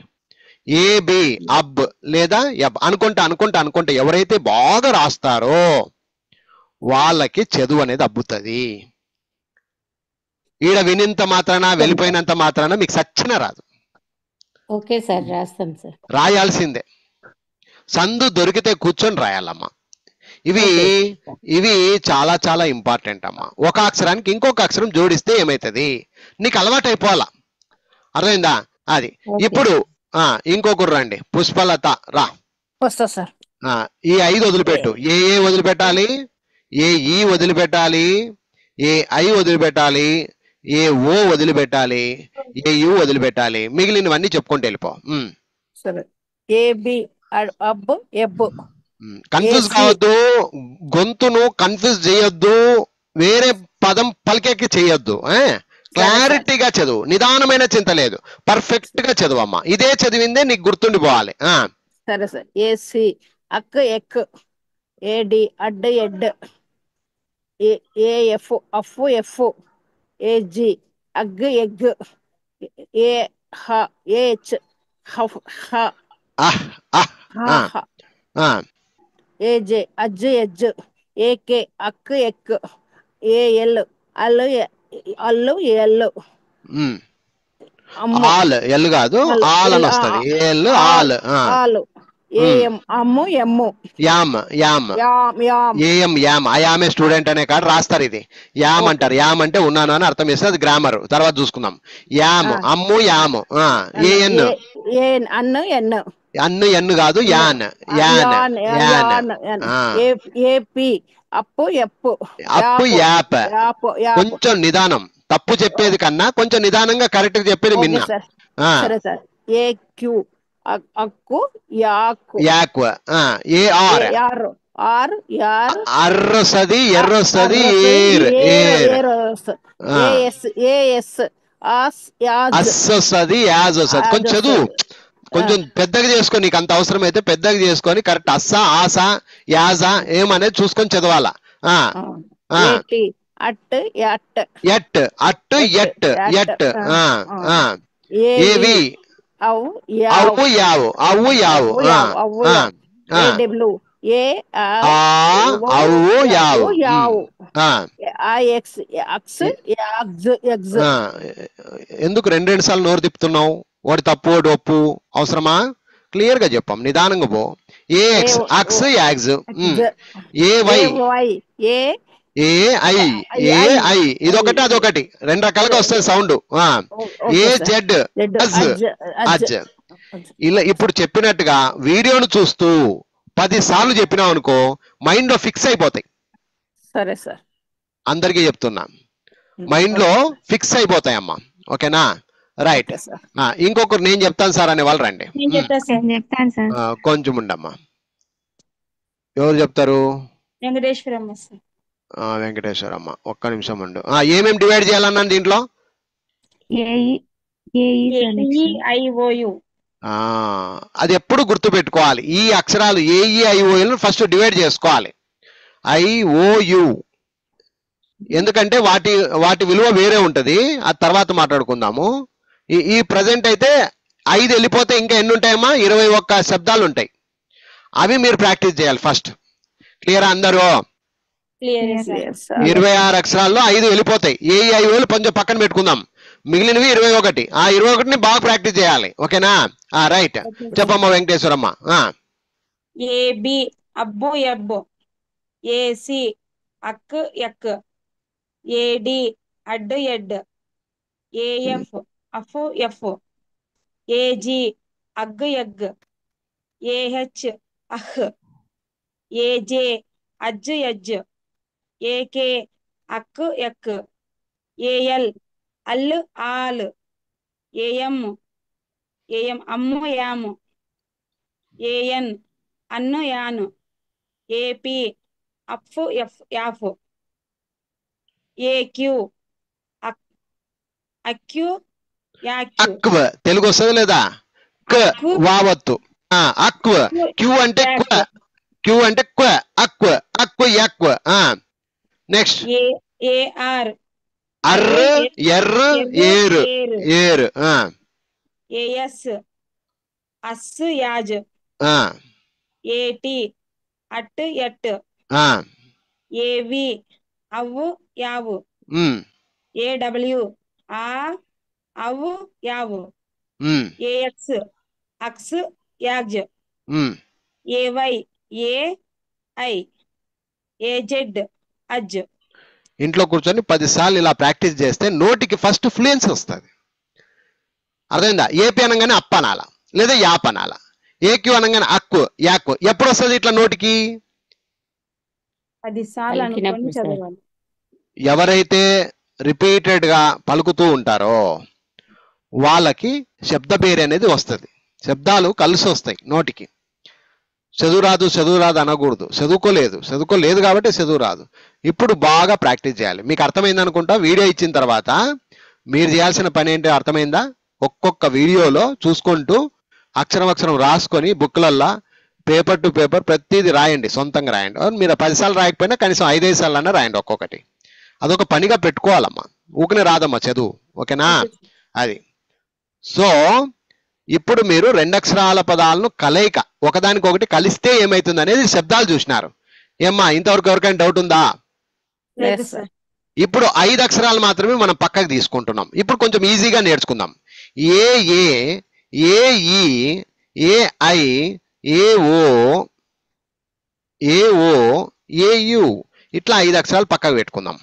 ఏబి అబ్ లేదా యబ్ అనుకుంటా అనుకుంటా అనుకుంటా ఎవరైతే బాగా రాస్తారో వాళ్ళకి చదువు అనేది అబ్బుతుంది. ఈడ వినింత మాత్రాన, వెళ్ళిపోయినంత మాత్రాన మీకు సచ్చిన రాదు. ఓకే సార్, రాస్తాం సార్. రాయాల్సిందే. సందు దొరికితే కూర్చొని రాయాలమ్మా. ఇవి ఇవి చాలా చాలా ఇంపార్టెంట్ అమ్మా. ఒక అక్షరానికి ఇంకొక అక్షరం జోడిస్తే ఏమైతుంది, నీకు అలవాటు అయిపోవాలా. అర్థమైందా? అది. ఇప్పుడు ఇంకొకరు రండి, పుష్పలత రా. వస్తా సార్. ఈ 5 వదిలిపెట్టు. ఏ వదిలిపెట్టాలి, ఏ ఈ వదిలిపెట్టాలి, ఏ ఐ వదిలిపెట్టాలి, ఏ ఓ వదిలిపెట్టాలి, ఏ యు వదిలిపెట్టాలి. మిగిలినవన్నీ చెప్పుకుంటూ వెళ్ళిపో. సరే. ఏబి అబ్ ఎబ్. కన్ఫ్యూజ్ కావద్దు, గొంతును కన్ఫ్యూజ్ చేయొద్దు, వేరే పదం పలికేకి చేయొద్దు. క్లారిటీగా చదువు, నిదానమైన చింత లేదు, పర్ఫెక్ట్ గా చదువు అమ్మా. ఇదే చదివిందే నీకు గుర్తుండిపోవాలి. సరే sir. AC ac ec. AD ad ed. AF of F. AG ag eg. A హ ఏచ్ హఫ్ హ. ఏజే aj ej. AK ak ek. AL al Allu ఎల్లు. ఆల్ ఎల్ కాదు, ఆల్ అని వస్తుంది. L all. ఆలు. AM am em. Am am. AM am. I am a student అనే కాదు రాస్తారు. ఇది యామ్ అంటారు. యామ్ అంటే ఉన్నాను అని అర్థం చేస్తే అది గ్రామర్, తర్వాత చూసుకుందాం. Yam Ammu యాము. ఏఎన్ అన్ను ఎన్ను. అన్ను ఎన్ను కాదు, యాన్ యాన్ యాన్. ఏపి అప్పు ఎప్పు. అప్పు యాప్. కొంచెం నిదానం, తప్పు చెప్పేది కన్నా కొంచెం నిదానంగా కరెక్ట్ గా చెప్పేది మిన్న. సరే సార్. ఏక్యూ అక్కు యాకు. యాకు. A R. ఆర్ యార్. అర్రొస్తది, ఎర్రొస్తది, ఏర్ ఏర్. AS AS as as. As వస్తుంది, యాజ్ వస్తుంది. కొంచెం చదువు, కొంచెం పెద్దగా చేసుకో. నీకు అంత అవసరం అయితే పెద్దగా చేసుకొని కరెక్ట్ అస్సా ఆసా యాజా ఏమనేది చూసుకొని చదవాలా. At at. At at at at. ఏవి అవు అవు యావు. అవు యావు. ఏడబ్ల్యూ ఏ అవు యావు. X ax eggs. ఎందుకు 2 సార్లు నోరు తిప్పుతున్నావు? వాడి తప్పు వాడు ఒప్పు అవసరమా? క్లియర్ గా చెప్పాం, నిదానంగా పో. ఏఎక్స్ అక్స్ యాగ్స్. AY A I. A I ఇదొకటి అదొకటి 2 రకాలుగా వస్తుంది సౌండ్. ఏ జెడ్ అజ్ అజ్. ఇలా ఇప్పుడు చెప్పినట్టుగా వీడియోను చూస్తూ 10 సార్లు చెప్పినావు అనుకో, మైండ్ లో ఫిక్స్ అయిపోతాయి. సరే సార్. అందరికీ చెప్తున్నా, మైండ్ లో ఫిక్స్ అయిపోతాయమ్మా. ఓకేనా? రైట్. Okay sir. ఇంకొకరు నేను చెప్తాను సార్ అనే వాళ్ళు రండి. నేను చెప్తాను సార్. కొంచెం ఉండమ్మా. ఎవరు చెప్తారు? వెంకటేశ్వరమ్మ సార్. వెంకటేశ్వరమ్మ, ఒక్క నిమిషం ఉండు. ఏమేమి డివైడ్ చేయాలన్నాను దీంట్లో? AEIOU. అది ఎప్పుడు గుర్తు పెట్టుకోవాలి. ఈ అక్షరాలు AEIOU ఫస్ట్ డివైడ్ చేసుకోవాలి. IOU, ఎందుకంటే వాటి విలువ వేరే ఉంటది, ఆ తర్వాత మాట్లాడుకుందాము. ఈ ప్రజెంట్ అయితే 5 వెళ్ళిపోతే ఇంకా ఎన్ని ఉంటాయమ్మా? 21 శబ్దాలు ఉంటాయి. అవి మీరు ప్రాక్టీస్ చేయాలి ఫస్ట్. క్లియర్ అందరూ? Clear sir. 26 అక్షరాల్లో 5 వెళ్ళిపోతాయి. AEIOU కొంచెం పక్కన పెట్టుకుందాం, మిగిలినవి 21. ఆ 21ని బాగా ప్రాక్టీస్ చేయాలి. ఓకేనా? రైట్, చెప్పమ్మా Venkateswaramma. AB Abbu ఎబ్బు. AC Akku ek. AD ad ed. AF af ef. AG ag eg. AH ah. AJ aj ej. AK ak ek. AL al all. AM am am. AN an an. AP af ef af. AQ అక్యు యాక్యు. అక్వ తెలుగు వస్తుంది లేదా? వావత్తు. అక్వ. Queue అంటే queue అంటే అక్వ. అక్వ యాక్వ. Next AR అర్ర ఎర్ర ఏరు ఏరు. AS as as. AT at et. AV av av. AW av av. AX ax యాజ్. AY AI AZ అజ్. ఇంట్లో కూర్చొని 10 సార్లు ఇలా ప్రాక్టీస్ చేస్తే నోటికి ఫస్ట్ ఫ్లూయెన్సీ వస్తుంది. అర్థమైందా? ఏపీ అనగానే అప్ప అనాల, లేదా యాప్ అనాల. ఏక్యూ అనగానే అక్కు యాక్కు. ఎప్పుడు వస్తుంది ఇట్లా నోటికి? 10 సార్లు అనుకొని చదవాలి. ఎవరైతే రిపీటెడ్ గా పలుకుతూ ఉంటారో వాళ్ళకి శబ్ద పేరు అనేది వస్తుంది. శబ్దాలు కలిసి వస్తాయి నోటికి. చదువు రాదు అనకూడదు. చదువుకోలేదు కాబట్టి చదువు రాదు. ఇప్పుడు బాగా ప్రాక్టీస్ చేయాలి. మీకు అర్థమైంది అనుకుంటా. వీడియో ఇచ్చిన తర్వాత మీరు చేయాల్సిన పని ఏంటో అర్థమైందా? ఒక్కొక్క వీడియోలో చూసుకుంటూ అక్షరం రాసుకొని బుక్లల్లా పేపర్ టు పేపర్ ప్రతిదీ రాయండి, సొంతంగా రాయండి. మీరు 10 సార్లు రాయకపోయినా కనీసం 5 సార్లు అన్నా రాయండి ఒక్కొక్కటి. అదొక పనిగా పెట్టుకోవాలమ్మా, ఊకనే రాదమ్మా చదువు. ఓకేనా? అది. సో ఇప్పుడు మీరు 2 అక్షరాల పదాలను కలయిక ఒకదానికొకటి కలిస్తే ఏమైతుంది అనేది శబ్దాలు చూసినారు. ఏమ్మా ఇంతవరకు ఎవరికైనా డౌట్ ఉందా? ఇప్పుడు 5 అక్షరాలు మాత్రమే మనం పక్కకు తీసుకుంటున్నాం. ఇప్పుడు కొంచెం ఈజీగా నేర్చుకుందాం. A A A E A I A O A O A U ఇట్లా 5 అక్షరాలు పక్కకు పెట్టుకుందాం.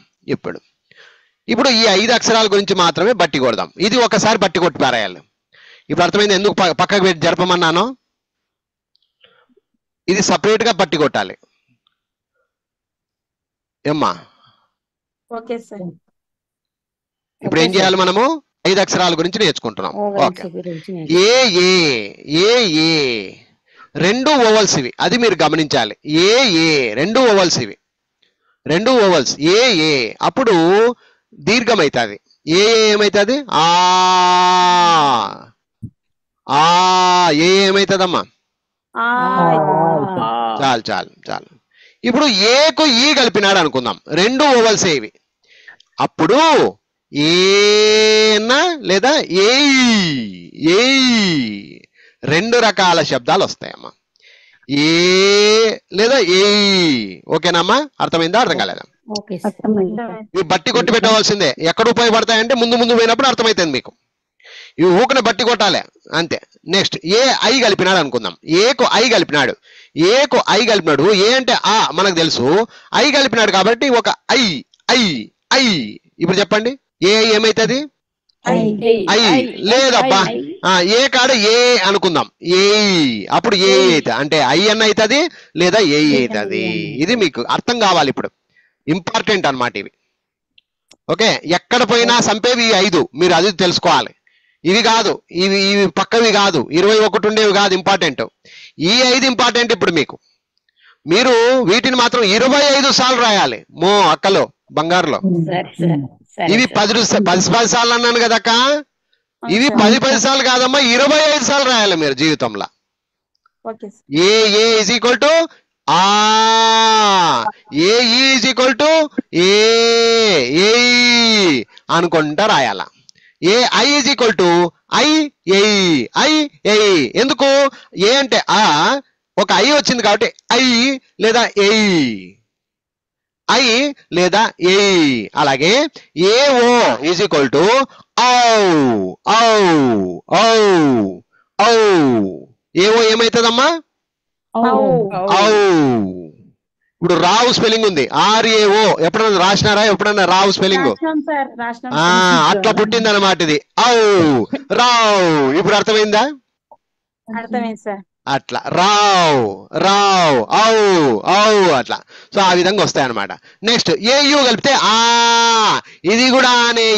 ఇప్పుడు ఈ 5 అక్షరాల గురించి మాత్రమే బట్టి కొడదాం. ఇది ఒకసారి బట్టి కొట్టి పారేయాలి. ఇప్పుడు అర్థమైంది ఎందుకు పక్కకు పెట్టి జరపమన్నాను? ఇది సపరేట్ గా బట్టి కొట్టాలి. ఏమ్మా? Okay sir. ఇప్పుడు ఏం చేయాలి? మనము 5 అక్షరాల గురించి నేర్చుకుంటున్నాం. ఓకే. ఏ ఏ ఏ ఏ 2 ఓవల్స్ ఇవి, అది మీరు గమనించాలి. ఏ ఏ 2 ఓవల్స్ ఇవి, 2 ఓవల్స్. ఏ ఏ అప్పుడు దీర్ఘం అవుతుంది. ఏ ఏమైతుంది? ఏమైతుందమ్మా? చాలు. ఇప్పుడు ఏకు ఈ కలిపినాడు అనుకుందాం. 2 ఓవల్స్ ఇవి. అప్పుడు ఏనా లేదా ఏ 2 రకాల శబ్దాలు వస్తాయమ్మా. ఏ లేదా ఏ. ఓకేనమ్మా? అర్థమైందా? అర్థం కాలేదా? ఇవి బట్టి కొట్టి పెట్టవలసిందే. ఎక్కడ ఉపయోగపడతాయంటే ముందు పోయినప్పుడు అర్థమవుతుంది మీకు. ఇవి ఊకనే బట్టి కొట్టాలి అంతే. నెక్స్ట్ ఏ ఐ కలిపినాడు అనుకుందాం. ఏకు ఐ కలిపినాడు. ఏ అంటే మనకు తెలుసు. ఐ కలిపినాడు కాబట్టి ఒక ఐ. ఇప్పుడు చెప్పండి, ఏ ఏమైతుంది? ఐ. లేదబ్బా, ఏ కాడ ఏ అనుకుందాం. ఏ అప్పుడు ఏ అవుతుంది అంటే ఐ అన్న అవుతుంది లేదా ఏ అవుతుంది. ఇది మీకు అర్థం కావాలి. ఇప్పుడు ఇంపార్టెంట్ అన్నమాట ఇవి. ఓకే, ఎక్కడ పోయినా సంపేవి ఈ 5 మీరు అది తెలుసుకోవాలి. ఇవి కాదు, ఇవి పక్కవి కాదు, 21 ఉండేవి కాదు ఇంపార్టెంట్. ఈ 5 ఇంపార్టెంట్ ఇప్పుడు మీకు. మీరు వీటిని మాత్రం 25 సార్లు రాయాలి. అక్కలో బంగారులో. సరే సార్ సరే ఇవి సార్. 10 సార్లు అన్నాను కదక్క, ఇవి 10 సార్లు కాదమ్మా, 25 సార్లు రాయాలి మీరు జీవితంలో. Okay sir. A is equal to ఆ, A is equal to A అనుకుంటా రాయాల. A I is equal to I. ఎందుకు? ఏ అంటే ఆ, ఒక ఐ వచ్చింది కాబట్టి ఐ లేదా ఐ లేదా ఏ. అలాగే AO is equal to AO ఏమైతుందమ్మా? ఇప్పుడు రావు స్పెల్లింగ్ ఉంది, RAO. ఎప్పుడన్నా రాసినారా? ఎప్పుడన్నా రావు స్పెల్లింగ్? అట్లా పుట్టింది అనమాట ఇది. రావు. ఇప్పుడు అర్థమైందా? అర్థమైంది సార్. అట్లా రావు అట్లా. సో ఆ విధంగా వస్తాయి అనమాట. నెక్స్ట్ ఏయు కలిపితే ఇది కూడా ఆనే,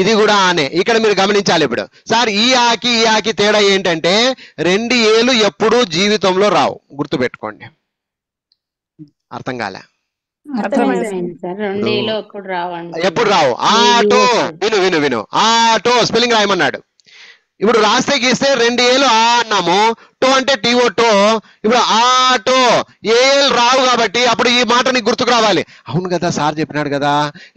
ఇది కూడా ఆనే. ఇక్కడ మీరు గమనించాలి. ఇప్పుడు సార్ ఈ ఆకి తేడా ఏంటంటే 2 ఏలు ఎప్పుడూ జీవితంలో రావు, గుర్తుపెట్టుకోండి. అర్థం కాలే? అర్థమైంది సార్. 2 ఏళ్ళు ఎప్పుడు రావు. ఆటో. విను ఆటో స్పెల్లింగ్ రాయమన్నాడు. ఇప్పుడు రాస్తే గీస్తే 2 ఏలు ఆ అన్నాము, టో అంటే టీఓ టో. ఇప్పుడు ఆటో ఏలు రావు కాబట్టి అప్పుడు ఈ మాట నీకు గుర్తుకు రావాలి. అవును కదా, సార్ చెప్పినాడు కదా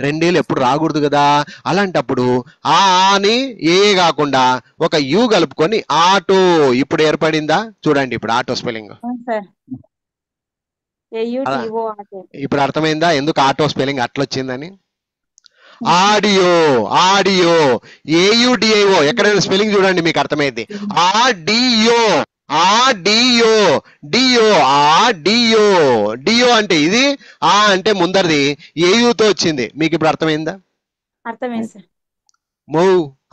2 ఏలు ఎప్పుడు రాకూడదు కదా. అలాంటప్పుడు అని ఏ కాకుండా ఒక యు కలుపుకొని ఆటో. ఇప్పుడు ఏర్పడిందా? చూడండి ఇప్పుడు ఆటో స్పెల్లింగ్. ఇప్పుడు అర్థమైందా ఎందుకు ఆటో స్పెల్లింగ్ అట్లా వచ్చిందని? Audio AUDIO. ఎక్కడైనా స్పెల్లింగ్ చూడండి మీకు అర్థమైంది. డియో అంటే ఇది, అంటే ముందరిది ఏయుతో వచ్చింది. మీకు ఇప్పుడు అర్థమైందా? అర్థమైంది సార్.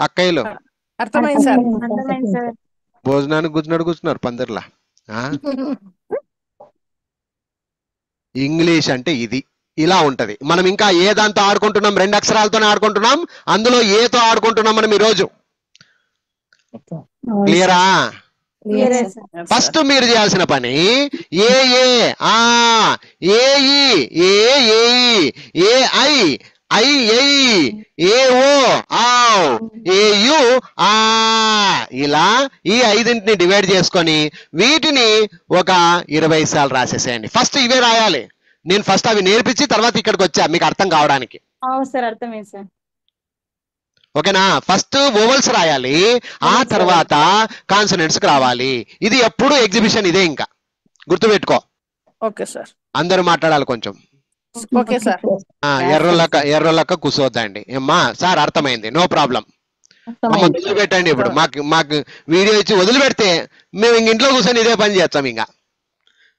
అక్కయ్యలో అర్థమైంది సార్. భోజనానికి కూర్చున్నారు పందిర్లా. ఇంగ్లీష్ అంటే ఇది ఇలా ఉంటది. మనం ఇంకా ఏ దాంతో ఆడుకుంటున్నాం? 2 అక్షరాలతోనే ఆడుకుంటున్నాం. అందులో ఏతో ఆడుకుంటున్నాం మనం ఈరోజు. క్లియరా? ఫస్ట్ మీరు చేయాల్సిన పని ఇలా ఈ 5ని డివైడ్ చేసుకొని వీటిని ఒక 20 సార్లు రాసేసేయండి. ఫస్ట్ ఇవే రాయాలి. నేను ఫస్ట్ అవి నేర్పించి తర్వాత ఇక్కడికి వచ్చా మీకు అర్థం కావడానికి. అర్థమైంది సార్. ఓకేనా? ఫస్ట్ వోవెల్స్ రాయాలి, ఆ తర్వాత కాన్సనెంట్స్ కి రావాలి. ఇది ఎప్పుడు ఎగ్జిబిషన్ ఇదే, ఇంకా గుర్తుపెట్టుకో. Okay sir. అందరూ మాట్లాడాలి కొంచెం. Okay sir. ఎర్రలక్క కూర్చోద్దండి. ఏమ్మా సార్ అర్థమైంది, నో ప్రాబ్లం. వదిలిపెట్టండి. ఇప్పుడు మాకు వీడియో ఇచ్చి వదిలిపెడితే మేము ఇంక ఇంట్లో కూర్చొని ఇదే పని చేస్తాం. ఇంకా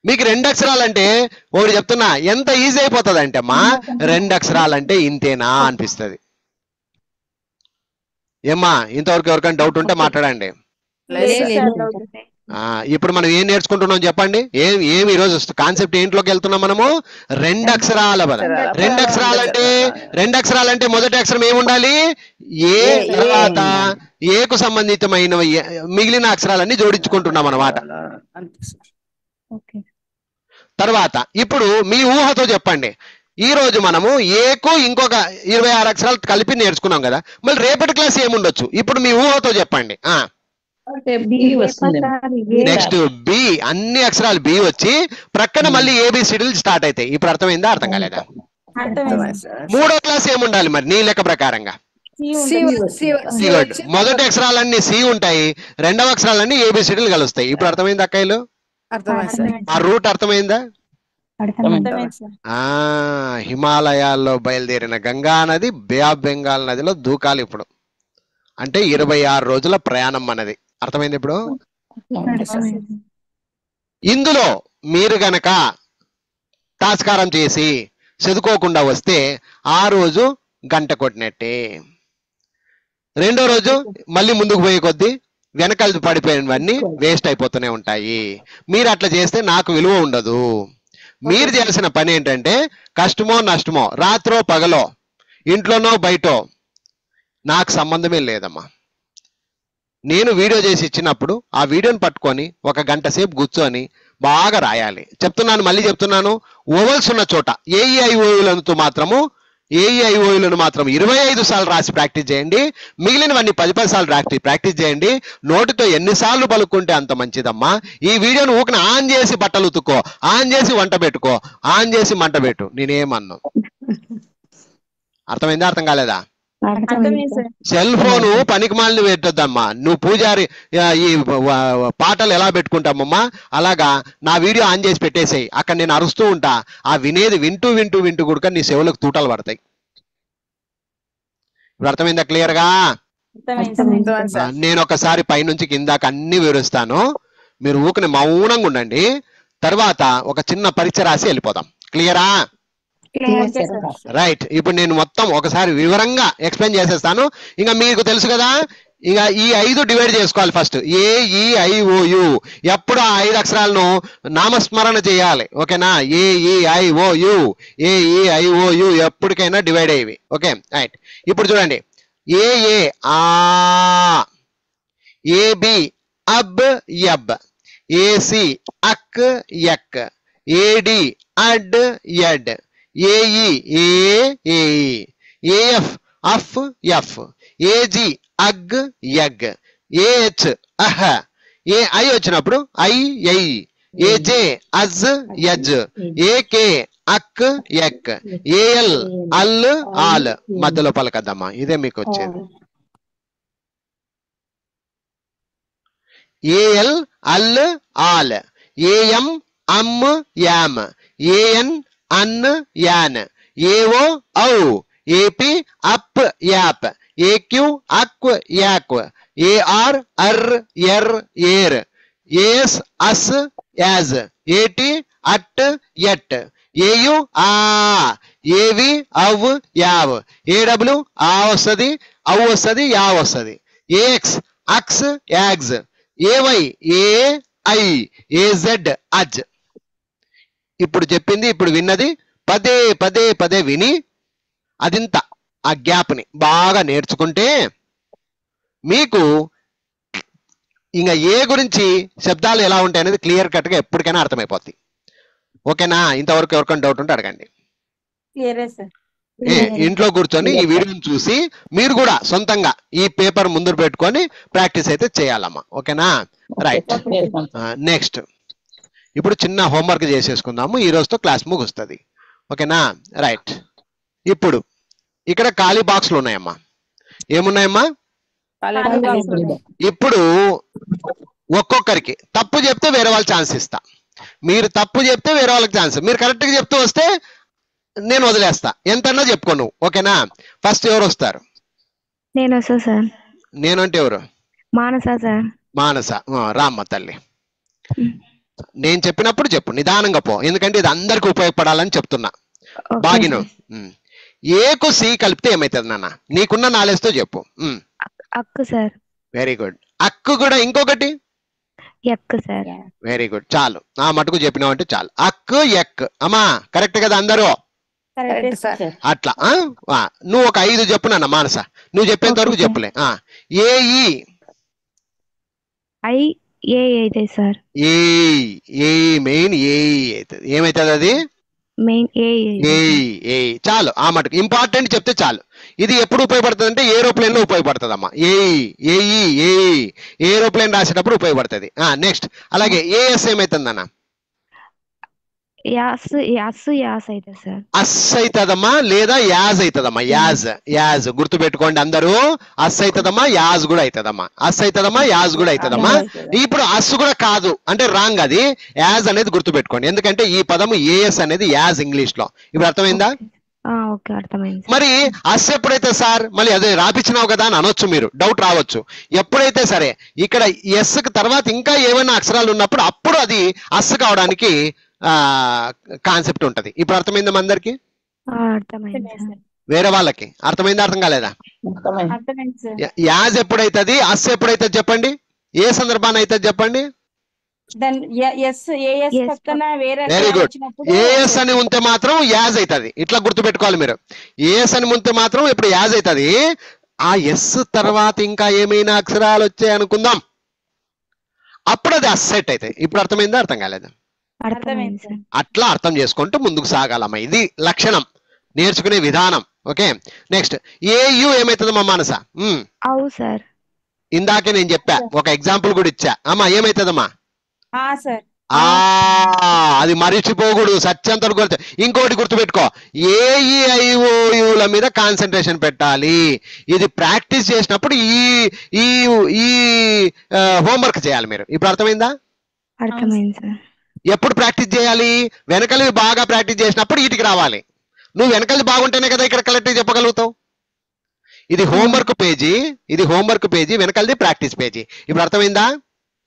మీకు 2 అక్షరాలంటే ఒకటి చెప్తున్నా, ఎంత ఈజీ అయిపోతుంది అంటే అమ్మా, 2 అక్షరాలంటే ఇంతేనా అనిపిస్తుంది. ఏమ్మా ఇంతవరకు ఎవరికైనా డౌట్ ఉంటే మాట్లాడండి. ఇప్పుడు మనం ఏం నేర్చుకుంటున్నాం చెప్పండి? ఏమి ఈరోజు కాన్సెప్ట్ ఏంట్లోకి వెళ్తున్నాం మనము? 2 అక్షరాల పదం. 2 అక్షరాలంటే మొదటి అక్షరం ఏముండాలి? ఏ. తర్వాత ఏకు సంబంధితమైన మిగిలిన అక్షరాలన్నీ జోడించుకుంటున్నాం అన్నమాట. తర్వాత ఇప్పుడు మీ ఊహతో చెప్పండి. ఈ రోజు మనము ఏకు ఇంకొక 26 అక్షరాలు కలిపి నేర్చుకున్నాం కదా, మళ్ళీ రేపటి క్లాస్ ఏముండొచ్చు? ఇప్పుడు మీ ఊహతో చెప్పండి. నెక్స్ట్ బి, అన్ని అక్షరాలు బి వచ్చి ప్రక్కన మళ్ళీ ABCDలు స్టార్ట్ అవుతాయి. ఇప్పుడు అర్థమైందా? అర్థం కాలేదా? మూడో క్లాస్ ఏముండాలి మరి నీ లెక్క ప్రకారంగా? మొదటి అక్షరాలన్నీ సి ఉంటాయి, రెండవ అక్షరాలన్నీ ABCDలు కలుస్తాయి. ఇప్పుడు అర్థమైందా అక్కయ్యలు? ఆ రూట్ అర్థమైందా? హిమాలయాల్లో బయలుదేరిన గంగా నది బే ఆఫ్ బెంగాల్ నదిలో దూకాలి ఇప్పుడు. అంటే 26 రోజుల ప్రయాణం అన్నది అర్థమైంది ఇప్పుడు. ఇందులో మీరు గనక తాస్కారం చేసి చదువుకోకుండా వస్తే ఆ రోజు గంట కొట్టినట్టే. రెండో రోజు మళ్ళీ ముందుకు పోయే కొద్దీ వెనకాల పడిపోయినవన్నీ వేస్ట్ అయిపోతూనే ఉంటాయి. మీరు అట్లా చేస్తే నాకు విలువ ఉండదు. మీరు చేయాల్సిన పని ఏంటంటే కష్టమో నష్టమో రాత్రో పగలో ఇంట్లోనో బయటో నాకు సంబంధమే లేదమ్మా. నేను వీడియో చేసి ఇచ్చినప్పుడు ఆ వీడియోని పట్టుకొని 1 గంట సేపు కూర్చొని బాగా రాయాలి. చెప్తున్నాను, మళ్ళీ చెప్తున్నాను, ఓవల్స్ ఉన్న చోట ఏఈఐఓయులతో మాత్రము ఏఈఐఓయులను మాత్రం 25 సార్లు రాసి ప్రాక్టీస్ చేయండి. మిగిలినవన్నీ 10 సార్లు ప్రాక్టీస్ చేయండి. నోటితో ఎన్నిసార్లు పలుకుంటే అంత మంచిదమ్మా. ఈ వీడియోను ఊకన ఆన్ చేసి బట్టలు ఉతుక్కో, ఆన్ చేసి వంట పెట్టుకో, ఆన్ చేసి మంట పెట్టు, నేనేమన్నా. అర్థమైందా? అర్థం కాలేదా? అర్థమైంది సార్. సెల్ ఫోను పనికి మాలిన పెట్టొద్దమ్మా. నువ్వు పూజారి ఈ పాటలు ఎలా పెట్టుకుంటామమ్మా అలాగా నా వీడియో ఆన్ చేసి పెట్టేసేయి. అక్కడ నేను అరుస్తూ ఉంటా, ఆ వినేది వింటూ వింటూ వింటూ కూడా నీ చెవులకు తూటలు పడతాయి. ఇప్పుడు అర్థమైందా క్లియర్ గా? అర్థమైంది సార్. నేను ఒకసారి పైనుంచి కిందాక అన్ని వివరిస్తాను, మీరు ఊకని మౌనంగా ఉండండి. తర్వాత ఒక చిన్న పరీక్ష రాసి వెళ్ళిపోదాం. క్లియరా? Okay sir. రైట్. ఇప్పుడు నేను మొత్తం ఒకసారి వివరంగా ఎక్స్ప్లెయిన్ చేసేస్తాను. ఇంకా మీకు తెలుసు కదా, ఇక ఈ 5 డివైడ్ చేసుకోవాలి. ఫస్ట్ ఏఈఐఓయు, ఎప్పుడు ఆ 5 అక్షరాలను నామస్మరణ చేయాలి. ఓకేనా? ఏఈఐఓయు ఏఈఐఓయు ఎప్పటికైనా డివైడ్ అయ్యేవి. Okay right. ఇప్పుడు చూడండి, ఏ ఆ, ఏబి అబ్ యబ్, ఏసి అక్ యక్, ఏడి అడ్ యడ్, A E A, A F of F, AG అగ్ యగ్, ఏహెచ్ అహ, ఏఐ వచ్చినప్పుడు ఐ ఐ, ఏజే అజ్ యజ్, ఏకే అక్ యక్, ఏఎల్ అల్ ఆల్. మధ్యలో పలకద్దమ్మా, ఇదే మీకు వచ్చేది. A L Al all, A M am am, A N an an, A O ఔ, ఏపి అప్ యాప్, ఏక్యూ అక్ యాక్, ఏఆర్ అర్ ఎర్ ఏర్, A S as as, A T at at, A U ఆ, ఏవి అవ్ యావ్, ఏడబ్ల్యూ ఆ వస్తుంది, అవ్ వస్తుంది, యా వస్తుంది, ఏఎక్స్ అక్స్ యాగ్స్, ఏవై ఏ ఐ, ఏజెడ్ అజ్. ఇప్పుడు చెప్పింది ఇప్పుడు విన్నది పదే పదే పదే విని అదింత ఆ గ్యాప్ని బాగా నేర్చుకుంటే మీకు ఇంకా ఏ గురించి శబ్దాలు ఎలా ఉంటాయి అనేది క్లియర్ కట్గా ఎప్పటికైనా అర్థమైపోద్ది. ఓకేనా? ఇంతవరకు ఎవరికైనా డౌట్ ఉంటే అడగండి. క్లియరే సార్. ఇంట్లో కూర్చొని ఈ వీడియోని చూసి మీరు కూడా సొంతంగా ఈ పేపర్ ముందు పెట్టుకొని ప్రాక్టీస్ అయితే చేయాలమ్మా. ఓకేనా? రైట్. నెక్స్ట్ ఇప్పుడు చిన్న హోంవర్క్ చేసేసుకుందాము, ఈ రోజుతో క్లాస్ ముగుస్తుంది. ఓకేనా? రైట్. ఇప్పుడు ఇక్కడ ఖాళీ బాక్స్లు ఉన్నాయమ్మా. ఏమున్నాయమ్మా? ఇప్పుడు ఒక్కొక్కరికి తప్పు చెప్తే వేరే వాళ్ళకి ఛాన్స్ ఇస్తా. మీరు తప్పు చెప్తే వేరే వాళ్ళకి ఛాన్స్, మీరు కరెక్ట్గా చెప్తూ వస్తే నేను వదిలేస్తా. ఎంతన్నా చెప్పుకో నువ్వు. ఓకేనా? ఫస్ట్ ఎవరు వస్తారు? నేను వస్తా సార్. నేను అంటే ఎవరు? మానస సార్. మానస. రామ్మ తల్లి, నేను చెప్పినప్పుడు చెప్పు, నిదానంగా పో, ఎందుకంటే ఇది అందరికి ఉపయోగపడాలని చెప్తున్నా. బాగిను. ఏకు సి కలిపితే ఏమైతుంది నాన్న? నీకున్న నాలెడ్జ్తో చెప్పు. అక్కు సార్. Very good. అక్కు కూడా ఇంకొకటి ఎక్కు సార్. Very good. చాలు, ఆ మటుకు చెప్పినావు అంటే చాలు. అక్కు ఎక్. అమ్మా కరెక్ట్ కదా అందరూ? అట్లా నువ్వు ఒక 5 చెప్పు నాన్న మానస, నువ్వు చెప్పేంత వరకు చెప్పులే. ఏఈ ఐ ఏ అయితే సార్. ఏ మెయిన్ ఏ అవుతుంది. ఏమైతుంది అది? మెయిన్ ఏ. చాలు, ఆ మటుకు ఇంపార్టెంట్ చెప్తే చాలు. ఇది ఎప్పుడు ఉపయోగపడుతుంది అంటే ఏరోప్లేన్ లో ఉపయోగపడుతుంది అమ్మా. ఏరోప్లేన్ రాసేటప్పుడు ఉపయోగపడుతుంది. నెక్స్ట్ అలాగే ఏఎస్ ఏమైతుంది అన్న? యాస్ అవుతుంది సార్. అస్ అవుతుందమ్మా లేదా యాజ్ అవుతుందమ్మా? యాజ్ గుర్తు పెట్టుకోండి అందరూ. అస్ అవుతుందమ్మా, యాజ్ కూడా అవుతుందమ్మా. అస్ అవుతుందమ్మా, యాజ్ కూడా అవుతుందమ్మా. ఇప్పుడు అస్ కూడా కాదు అంటే రాంగ్, అది యాజ్ అనేది గుర్తు పెట్టుకోండి. ఎందుకంటే ఈ పదము ఏఎస్ అనేది యాజ్ ఇంగ్లీష్ లో. ఇప్పుడు అర్థమైందా? అర్థమైంది. మరి అస్ ఎప్పుడైతే సార్ మళ్ళీ అదే రాపించినావు కదా అని అనొచ్చు, మీరు డౌట్ రావచ్చు. ఎప్పుడైతే సరే ఇక్కడ ఎస్ కి తర్వాత ఇంకా ఏమైనా అక్షరాలు ఉన్నప్పుడు అప్పుడు అది అస్ కావడానికి కాన్సెప్ట్ ఉంటది. ఇప్పుడు అర్థమైందా అందరికి? వేరే వాళ్ళకి అర్థమైందా అర్థం కాలేదా? యాజ్ ఎప్పుడైతుంది, అస్ ఎప్పుడైతుంది చెప్పండి? ఏ సందర్భాన్ని అవుతుంది చెప్పండి? దాని ఎస్ ఏఎస్ Yes, పక్కన వేరే వెరీ అక్షరాలు గుడ్. వచ్చినప్పుడు ఏఎస్ అని ఉంటే మాత్రం యాజ్ అవుతుంది. ఇట్లా గుర్తుపెట్టుకోవాలి మీరు. ఏఎస్ అని ఉంటే మాత్రం ఇప్పుడు యాజ్ అవుతుంది. ఆ ఎస్ తర్వాత ఇంకా ఏమైనా అక్షరాలు వచ్చాయి అనుకుందాం, అప్పుడు అది అసెట్ అవుతాయి. ఇప్పుడు అర్థమైందా, అర్థం కాలేదా? అర్థమైంది సార్. అట్లా అర్థం చేసుకుంటూ ముందుకు సాగాలమ్మా. ఇది లక్షణం, నేర్చుకునే విధానం. ఓకే, నెక్స్ట్ ఏయు ఏమవుతుందమ్మా మానస? అవు సార్. ఇందాకే నేను చెప్పా, ఒక ఎగ్జాంపుల్ కూడా ఇచ్చా. అమ్మా ఏమవుతుందమ్మా? సార్ అది మరిచిపోకూడదు, సత్యంతలు గుర్తు. ఇంకోటి గుర్తుపెట్టుకో, ఏఈఐఓయుల మీద కాన్సన్ట్రేషన్ పెట్టాలి. ఇది ప్రాక్టీస్ చేసినప్పుడు ఈ ఈ ఈ హోంవర్క్ చేయాలి మీరు. ఇప్పుడు అర్థమైందా? అర్థమైంది సార్. ఎప్పుడు ప్రాక్టీస్ చేయాలి? వెనకలివి బాగా ప్రాక్టీస్ చేసినప్పుడు వీటికి రావాలి. నువ్వు వెనకలి బాగుంటేనే కదా ఇక్కడ కరెక్ట్గా చెప్పగలుగుతావు. ఇది హోంవర్క్ పేజీ, ఇది హోంవర్క్ పేజీ, వెనకలిది ప్రాక్టీస్ పేజీ. ఇప్పుడు అర్థమైందా?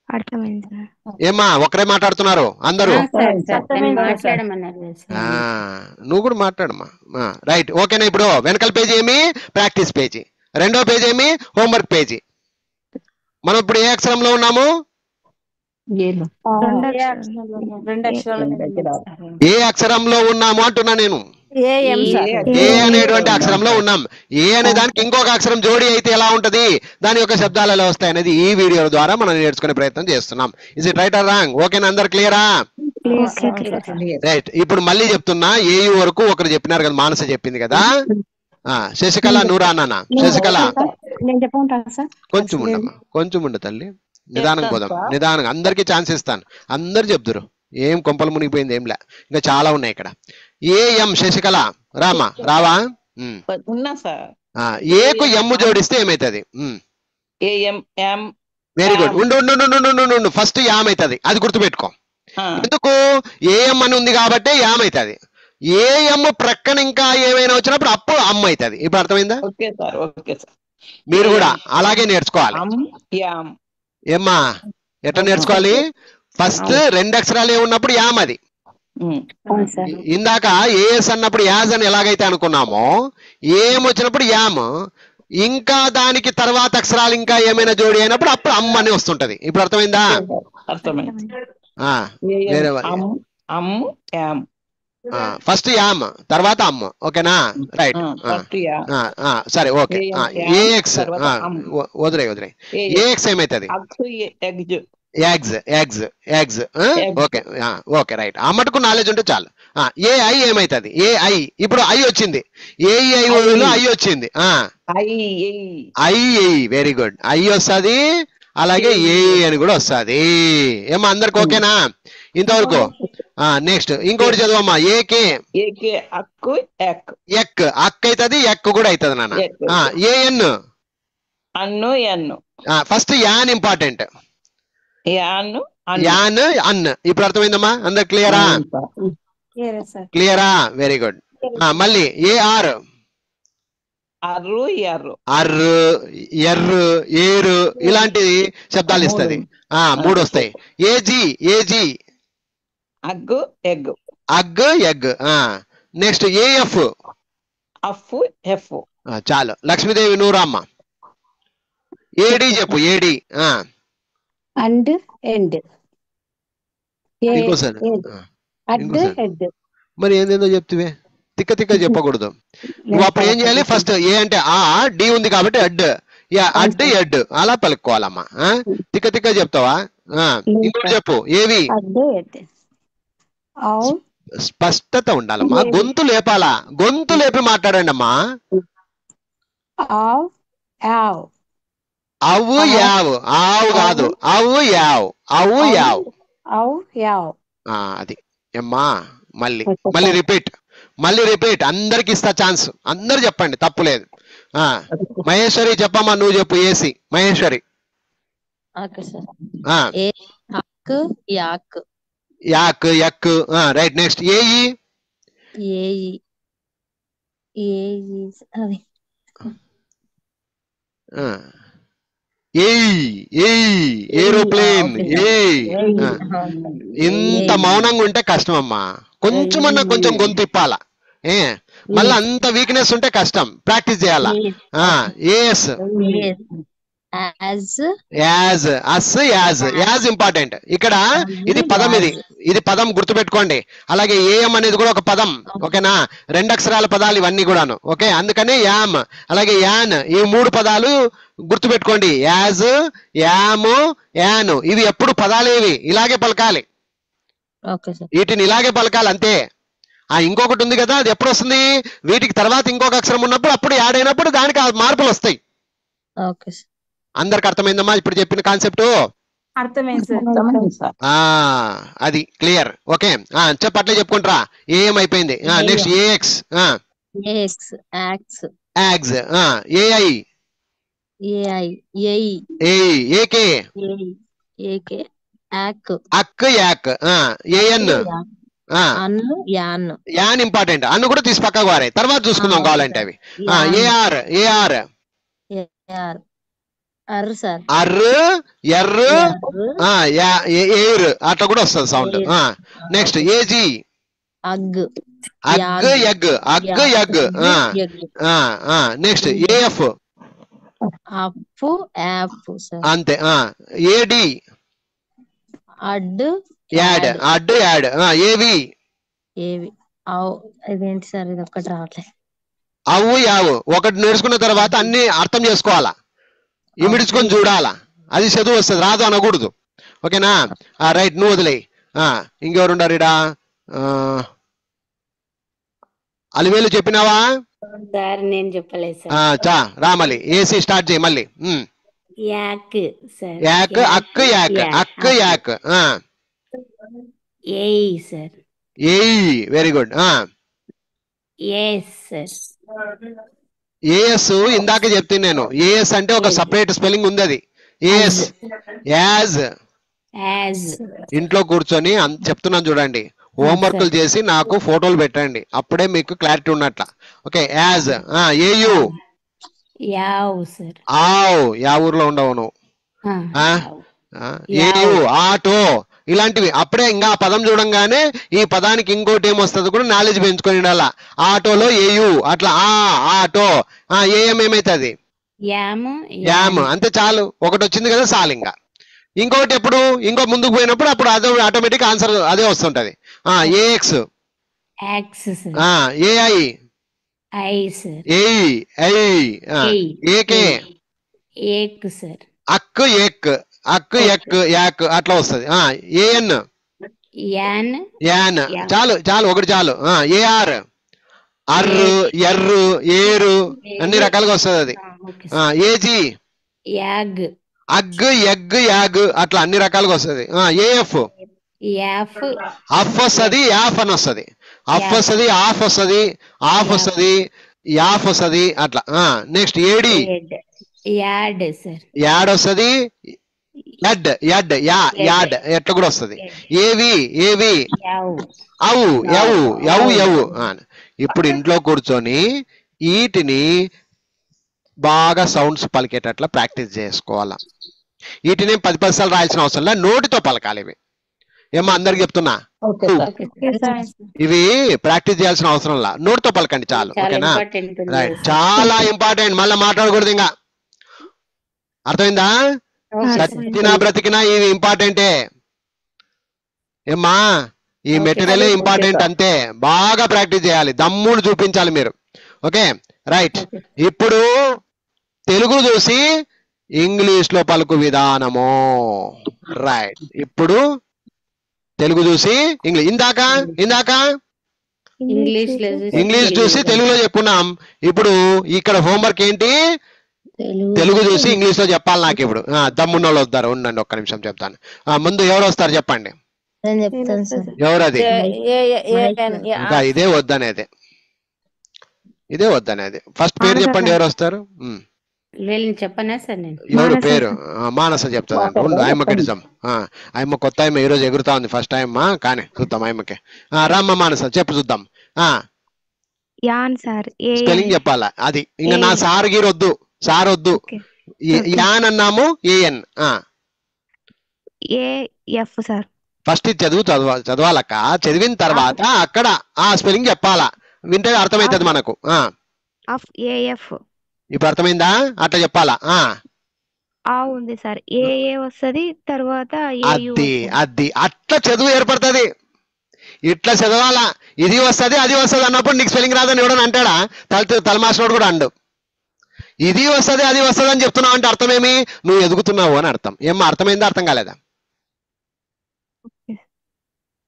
అర్థమైంది సార్. ఏమ్మా ఒకరే మాట్లాడుతున్నారు అందరూ? మాట్లాడమన్నారు కదా సార్. నువ్వు కూడా మాట్లాడమ్మా. రైట్, ఓకేనా? ఇప్పుడు వెనకల పేజీ ఏమి? Practice page. రెండో పేజీ ఏమి? Homework page. మనం ఇప్పుడు ఏ అక్షరంలో ఉన్నాము? రెండు అక్షరాలు ఏ అక్షరంలో ఉన్నాము అంటున్నా నేను. AM sir. ఏ అనేటువంటి అక్షరంలో ఉన్నాం. ఏ అనే దానికి ఇంకొక అక్షరం జోడి అయితే ఎలా ఉంటది, దాని యొక్క శబ్దాలు ఎలా వస్తాయి అనేది ఈ వీడియో ద్వారా మనం నేర్చుకునే ప్రయత్నం చేస్తున్నాం. Is it right are wrong? ఓకేనా, అందరు క్లియరా? రైట్, ఇప్పుడు మళ్ళీ చెప్తున్నా. ఏయు వరకు ఒకరు చెప్పినారు కదా, మానస చెప్పింది కదా. శశికళ నూరా నాన్న. శశికళ నేను చెప్పమంటాను సార్. కొంచెం ఉండమ్మా, కొంచెం ఉండు తల్లి, నిదానంగా పోదాం. నిదానంగా అందరికి ఛాన్స్ ఇస్తాను. అందరు చెప్తురు, ఏం కొంపలు మునిగిపోయింది ఏం లే, ఇంకా చాలా ఉన్నాయి ఇక్కడ. ఏఎం శశికళ రామా, రావా? ఉన్నా సార్. ఏకు ఎమ్ జోడిస్తే ఏమైతుంది? Very good. ఉండు, ఫస్ట్ యామ్ అవుతుంది, అది గుర్తుపెట్టుకో. ఎందుకు? ఏఎం అని ఉంది కాబట్టి యామ్ అవుతుంది. ఏఎం ప్రక్కన ఇంకా ఏమైనా వచ్చినప్పుడు అప్పుడు అమ్మ అవుతుంది. ఇప్పుడు అర్థమైందా? Okay sir, okay sir. మీరు కూడా అలాగే నేర్చుకోవాలి. ఏమ్మా ఎట్లా నేర్చుకోవాలి? ఫస్ట్ రెండు అక్షరాలు ఉన్నప్పుడు యామ్ అది. ఇందాక ఏఎస్ అన్నప్పుడు యాజ్ అని ఎలాగైతే అనుకున్నామో, ఏం వచ్చినప్పుడు యామ్, ఇంకా దానికి తర్వాత అక్షరాలు ఇంకా ఏమైనా జోడి అయినప్పుడు అప్పుడు అమ్మ అని వస్తుంటది. ఇప్పుడు అర్థమైందా? ఫస్ట్ యామ్ తర్వాత అమ్మ. ఓకేనా? రైట్, సరే ఓకే. ఏఎక్స్ వదిలే. ఏఎక్స్ ఏమైతుంది? యాగ్స్. Okay okay right. ఆ మటుకు నాలెడ్జ్ ఉంటే చాలు. ఏఐ ఏమైతుంది? ఏఐ ఇప్పుడు ఐ వచ్చింది, ఏఐలో ఐ వచ్చింది. I very good. ఐ వస్తుంది, అలాగే ఏ అని కూడా వస్తుంది. ఏమో అందరికి ఓకేనా ఇంతవరకు? నెక్స్ట్ ఇంకోటి చదవమ్మా. ఏకే ఎక్ అక్ అవుతుంది, ఎక్ కూడా అవుతుంది నాన్న. A N first an important. An అన్. ఇప్పుడు అర్థమైందమ్మా అందరు? క్లియరా? క్లియరా? Very good. మళ్ళీ ఏఆర్ అర్రు ఎర్రు ఏరు ఇలాంటి శబ్దాలు ఇస్తుంది. 3 వస్తాయి. ఏజీ అగ్ ఎగ్. నెక్స్ట్ ఏఎఫ్ చాలు. లక్ష్మీదేవి నూరమ్మ. ఏడి చెప్పు. AD and end. ఇంకోసారి. మరి ఏందేందో చెప్తివే, తిక్క చెప్పకూడదు. నువ్వు అప్పుడు ఏం చేయాలి? ఫస్ట్ ఏ అంటే డి ఉంది కాబట్టి అడ్, అడ్ ఎడ్ అలా పలుకోవాలమ్మా. తిక్క చెప్తావా? ఇంకోటి చెప్పు. ఏవి? స్పష్టత ఉండాలమ్మా, గొంతు లేపాలా, గొంతు లేపి మాట్లాడండి అమ్మా. అవు యావ్. ఆవు కాదు, అవు యావ్. అవు యావ్. అది అమ్మా. మళ్ళీ రిపీట్. అందరికి ఇస్తా ఛాన్స్, అందరు చెప్పండి, తప్పులేదు. మహేశ్వరి చెప్పమ్మా, నువ్వు చెప్పు. ఏసి మహేశ్వరి. యాక్ యక్. రైట్. Next AE aeroplane. ఇంత మౌనంగా ఉంటే కష్టం అమ్మా. కొంచెం గొంతు ఇప్పాలా. మళ్ళీ అంత వీక్నెస్ ఉంటే కష్టం, ప్రాక్టీస్ చేయాలా. A S as as as as as important ఇక్కడ ఇది పదం ఇది పదం గుర్తుపెట్టుకోండి అలాగే ఏఎం అనేది కూడా ఒక పదం ఓకేనా 2 అక్షరాల పదాలు ఇవన్నీ కూడాను ఓకే అందుకనే యామ్ అలాగే యాన్ ఈ 3 పదాలు గుర్తుపెట్టుకోండి యాజ్ యామ్ యాన్ ఇవి ఎప్పుడు పదాలేవి ఇలాగే పలకాలి ఓకే సార్ వీటిని ఇలాగే పలకాలి అంతే ఇంకొకటి ఉంది కదా అది ఎప్పుడు వస్తుంది వీటికి తర్వాత ఇంకొక అక్షరం ఉన్నప్పుడు అప్పుడు యాడ్ అయినప్పుడు దానికి మార్పులు వస్తాయి ఓకే సార్ అందరికి అర్థమైందమ్మా ఇప్పుడు చెప్పిన కాన్సెప్ట్ అర్థమైంది సార్ అర్థమైంది సార్. అది క్లియర్ ఓకే చెప్పట్లే చెప్పుకుంటారా ఏం అయిపోయింది నెక్స్ట్ ఏఎక్స్ ఏఎక్స్ యాక్స్ యాగ్స్ A I A I A E A K A K యాక్ అక్ యాక్ A N Annu an an important అన్ను కూడా తీసి పక్కకు వారే తర్వాత చూసుకుందాం కావాలంటే అవి ఏఆర్ ఏఆర్ ఏఆర్ అర్ సార్ అర్రు ఎర్రు ఎయిర్ అట్లా కూడా వస్తుంది సౌండ్ నెక్స్ట్ ఏజీ అగ్ అగ్ ఎగ్ అగ్ ఎగ్ నెక్స్ట్ ఏఎఫ్ అప్పు యాప్ సార్ అంతే ఏడి అడ్ యాడ్ అడ్ యాడ్ ఏవి ఏవి ఇదేంటి సార్ ఇది ఒక్కటి రావట్లేదు అవు యావు ఒకటి నేర్చుకున్న తర్వాత అన్ని అర్థం చేసుకోవాలా ఇమిడ్చుకొని చూడాలా అది చదువు వస్తుంది రాదు అనకూడదు ఓకేనా రైట్ నువ్వు వదిలే ఇంకెవరు ఉండారు ఇడా అలివేలు చెప్పినావా సార్ నేను చెప్పలేదు సార్ చా రామలి ఏసీ స్టార్ట్ చేయి మళ్ళీ యాక్ సార్ యాక్ అక్ యాక్ అక్ యాక్ A E sir A E very good yes sir A S ఇందాక చెప్తే నేను ఏఎస్ అంటే ఒక సపరేట్ స్పెల్లింగ్ ఉంది అది ఏఎస్ యాజ్ యాజ్ ఇంట్లో కూర్చొని చెప్తున్నాను చూడండి హోంవర్క్లు చేసి నాకు ఫోటోలు పెట్టండి అప్పుడే మీకు క్లారిటీ ఉన్నట్ల ఓకే యాజ్ ఏయు యావ్ సార్ ఆవ్ యా ఊర్లో ఉండవు నువ్వు ఏయు ఆటో ఇలాంటివి అప్పుడే ఇంకా ఆ పదం చూడంగానే ఈ పదానికి ఇంకోటి ఏమొస్తుంది కూడా నాలెడ్జ్ పెంచుకొని ఉండాలా ఆటోలో ఏయు అట్లా ఆటో ఏఎం ఏమైతుంది యామ్ అంతే చాలు ఒకటి వచ్చింది కదా చాలు ఇంకా ఇంకోటి ఎప్పుడు ఇంకో ముందుకు పోయినప్పుడు అప్పుడు అదే ఆటోమేటిక్ ఆన్సర్ అదే వస్తుంటది ఏఎక్స్ ఏఐ ఏకే అక్ ఎక్ అక్ ఎక్ యాక్ అట్లా వస్తుంది ఏఎన్ యాన్ చాలు చాలు ఒకటి చాలు ఏఆర్ అర్రు ఎర్రు ఏరు అన్ని రకాలుగా వస్తుంది అది ఏజీ అగ్ ఎగ్ యాగ్ అట్లా అన్ని రకాలుగా వస్తుంది ఏఎఫ్ అఫ్ వస్తుంది యాఫ్ అని వస్తుంది అఫ్ వస్తుంది ఆఫ్ వస్తుంది ఆఫ్ వస్తుంది యాఫ్ వస్తుంది అట్లా నెక్స్ట్ ఏడి యాడ్ వస్తుంది యడ్ యడ్ యాడ్ ఎట్లా కూడా వస్తుంది ఏవి ఏవి అవు యవు యవు యవు ఇప్పుడు ఇంట్లో కూర్చొని వీటిని బాగా సౌండ్స్ పలికేటట్లా ప్రాక్టీస్ చేసుకోవాలా వీటిని 10 సార్లు రాయాల్సిన అవసరం లేదు నోటితో పలకాలి ఇవి ఏమో అందరికి చెప్తున్నా ఇవి ప్రాక్టీస్ చేయాల్సిన అవసరం లా నోటితో పలకండి చాలు ఓకేనా రైట్ చాలా ఇంపార్టెంట్ మళ్ళీ మాట్లాడకూడదు ఇంకా అర్థమైందా సత్తినా బ్రతికినా ఇవి ఇంపార్టెంటే ఏమ్మా ఈ మెటీరియల్ ఇంపార్టెంట్ అంతే బాగా ప్రాక్టీస్ చేయాలి దమ్ముడు చూపించాలి మీరు ఓకే రైట్ ఇప్పుడు తెలుగు చూసి ఇంగ్లీష్ లో పలుకు విధానము రైట్ ఇప్పుడు తెలుగు చూసి ఇందాక ఇంగ్లీష్ చూసి తెలుగులో చెప్పుకున్నాం ఇప్పుడు ఇక్కడ హోంవర్క్ ఏంటి తెలుగు చూసి ఇంగ్లీష్ లో చెప్పాలి నాకు ఇప్పుడు దమ్మున్న వాళ్ళు వస్తారు ఉండండి ఒక్క నిమిషం చెప్తాను ముందు ఎవరు వస్తారు చెప్పండి ఎవరది ఇంకా ఇదే వద్దనేది ఫస్ట్ పేరు చెప్పండి ఎవరు వస్తారు చెప్పనా సార్ నేను ఎవరు పేరు మానస చెప్తాదండి ఉండు ఆయమ్మకి ఇద్దాం ఆయమ్మ కొత్త ఆయమ్మ ఈ రోజు ఎగురుతా ఉంది ఫస్ట్ టైం కానీ చూద్దాం ఆయమ్మకి రామ్మ మానస చెప్పు చూద్దాం స్పెల్లింగ్ చెప్పాలా అది ఇంకా నా సార్ గీరు వద్దు సార్ వద్దు యాన్ అన్నాము ఏఎన్ ఫస్ట్ చదవాలక్క చదివిన తర్వాత అక్కడ ఆ స్పెల్లింగ్ చెప్పాలా వింటే అర్థమవుతుంది మనకు ఇప్పుడు అర్థమైందా అట్లా చెప్పాలా ఆ ఉంది సార్. ఏ వస్తది, తర్వాత ఏయు అది వస్తది. అది అట్లా చదువు ఏర్పడుతుంది. ఇట్లా చదవాలా, ఇది వస్తది అది వస్తది అన్నప్పుడు నీకు స్పెల్లింగ్ రాదని ఎవడని అంటాడా? తలమాసినోడు కూడా అండు. ఇది వస్తది అది వస్తది అని చెప్తున్నావు అంటే అర్థం ఏమి? నువ్వు ఎదుగుతున్నావు అని అర్థం. ఏమో అర్థమైందా అర్థం కాలేదా?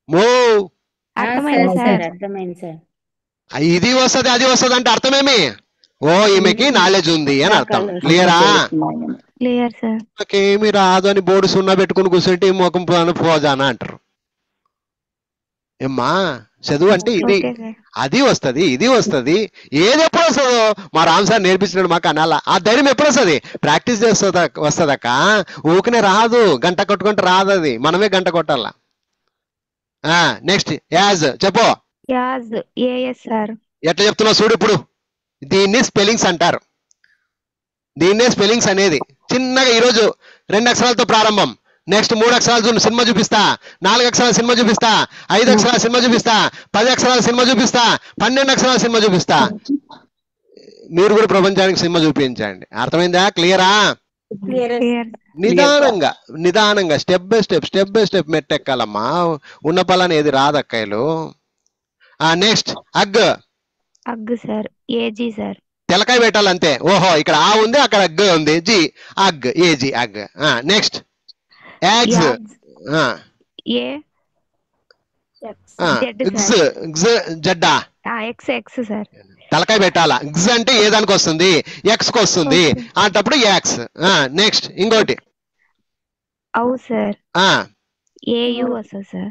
మో అర్థమైంది సార్. అర్థమైంది సార్. ఇది వస్తది అది వస్తది అంటే అర్థమేమి? ఓ ఈమెకి నాలెడ్జ్ ఉంది అని అర్థం. క్లియరా? Clear sir. నాకేమి రాదు అని బోర్డు సున్నా పెట్టుకుని కూర్చుంటే ముఖం పోజానా అంటారు. ఏమ్మా చదువు అంటే ఇది, ఓకే సార్. అది వస్తది ఇది వస్తది. ఏది ఎప్పుడు వస్తుందో మా రామ్ సార్ నేర్పించినాడు మాకు అనాలా. ఆ ధైర్యం ఎప్పుడు వస్తుంది? ప్రాక్టీస్ చేస్తుందా వస్తుందక్క. ఊకనే రాదు, గంట కొట్టుకుంటే రాదు, అది మనమే గంట కొట్టాలా. నెక్స్ట్ యాజ్ చెప్పు. As A S sir. ఎట్లా చెప్తున్నావు చూడు ఇప్పుడు. దీన్ని స్పెల్లింగ్స్ అంటారు. దీన్నే స్పెల్లింగ్స్ అనేది. చిన్నగా ఈరోజు 2 అక్షరాలతో ప్రారంభం. నెక్స్ట్ 3 అక్షరాలు సినిమా చూపిస్తా, 4 అక్షరాల సినిమా చూపిస్తా, 5 అక్షరాల సినిమా చూపిస్తా, 10 అక్షరాల సినిమా చూపిస్తా, 12 అక్షరాల సినిమా చూపిస్తా. మీరు కూడా ప్రపంచానికి సినిమా చూపించండి. అర్థమైందా? క్లియరా? క్లియర్. నిదానంగా నిదానంగా స్టెప్ బై స్టెప్ మెట్టెక్కాలమ్మా. ఉన్న పలాని ఏది రాదక్కాయలు. నెక్స్ట్ అగ్. అగ్ సార్. A G sir. తెలకాయ పెట్టాలంతే. ఓహో ఇక్కడ ఆ ఉంది, అక్కడ అగ్ ఉంది. జి అగ్, ఏజీ అగ్. నెక్స్ట్ యాగ్స్. ఏ జడ్డా. X X sir. తలకాయ పెట్టాలా. గ్జ్ అంటే ఏ దానికి వస్తుంది? ఎక్స్ కి వస్తుంది. అంటప్పుడు యాక్స్. నెక్స్ట్ ఇంకోటి అవు సార్. ఏయు వస్తుంది సార్.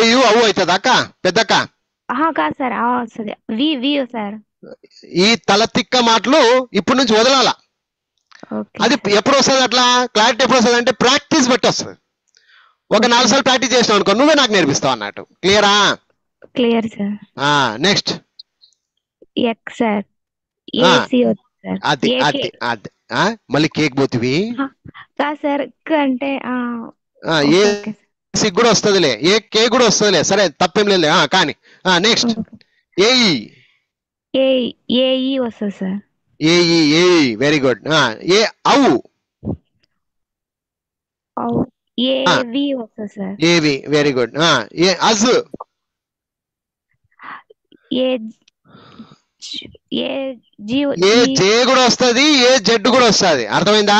ఏయు అవు అవుతుంది అక్క, పెద్దక్క. కాదు సార్, ఆ వస్తుంది. వి సార్. ఈ తల తిక్క మాటలు ఇప్పటి నుంచి వదలాలా. అది ఎప్పుడు వస్తుంది అట్లా క్లారిటీ ఎప్పుడు వస్తుంది అంటే ప్రాక్టీస్ బట్టి వస్తుంది. ఒక 4 సార్లు ప్రాక్టీస్ చేసినావు అనుకో, నువ్వే నాకు నేర్పిస్తావు అన్నట్టు. క్లియరా? Clear sir. నెక్స్ట్ ఎక్ సార్. A C sir. అది అది అది మళ్ళీ కేక్ పోతివి కాదు సార్. అంటే ఏ సిగ్ కూడా వస్తుందిలే, ఏ కేక్ కూడా వస్తుందిలే. సరే తప్పేం లేదు కానీ. Next A E. ఏఈ వస్తుంది sir. A E very good. A అవు. ఏవి వస్తుంది సార్. ఏవి వెరీ గుడ్. ఏ అజ్. ఏ జే కూడా వస్తుంది, ఏ జెడ్ కూడా వస్తుంది. అర్థమైందా?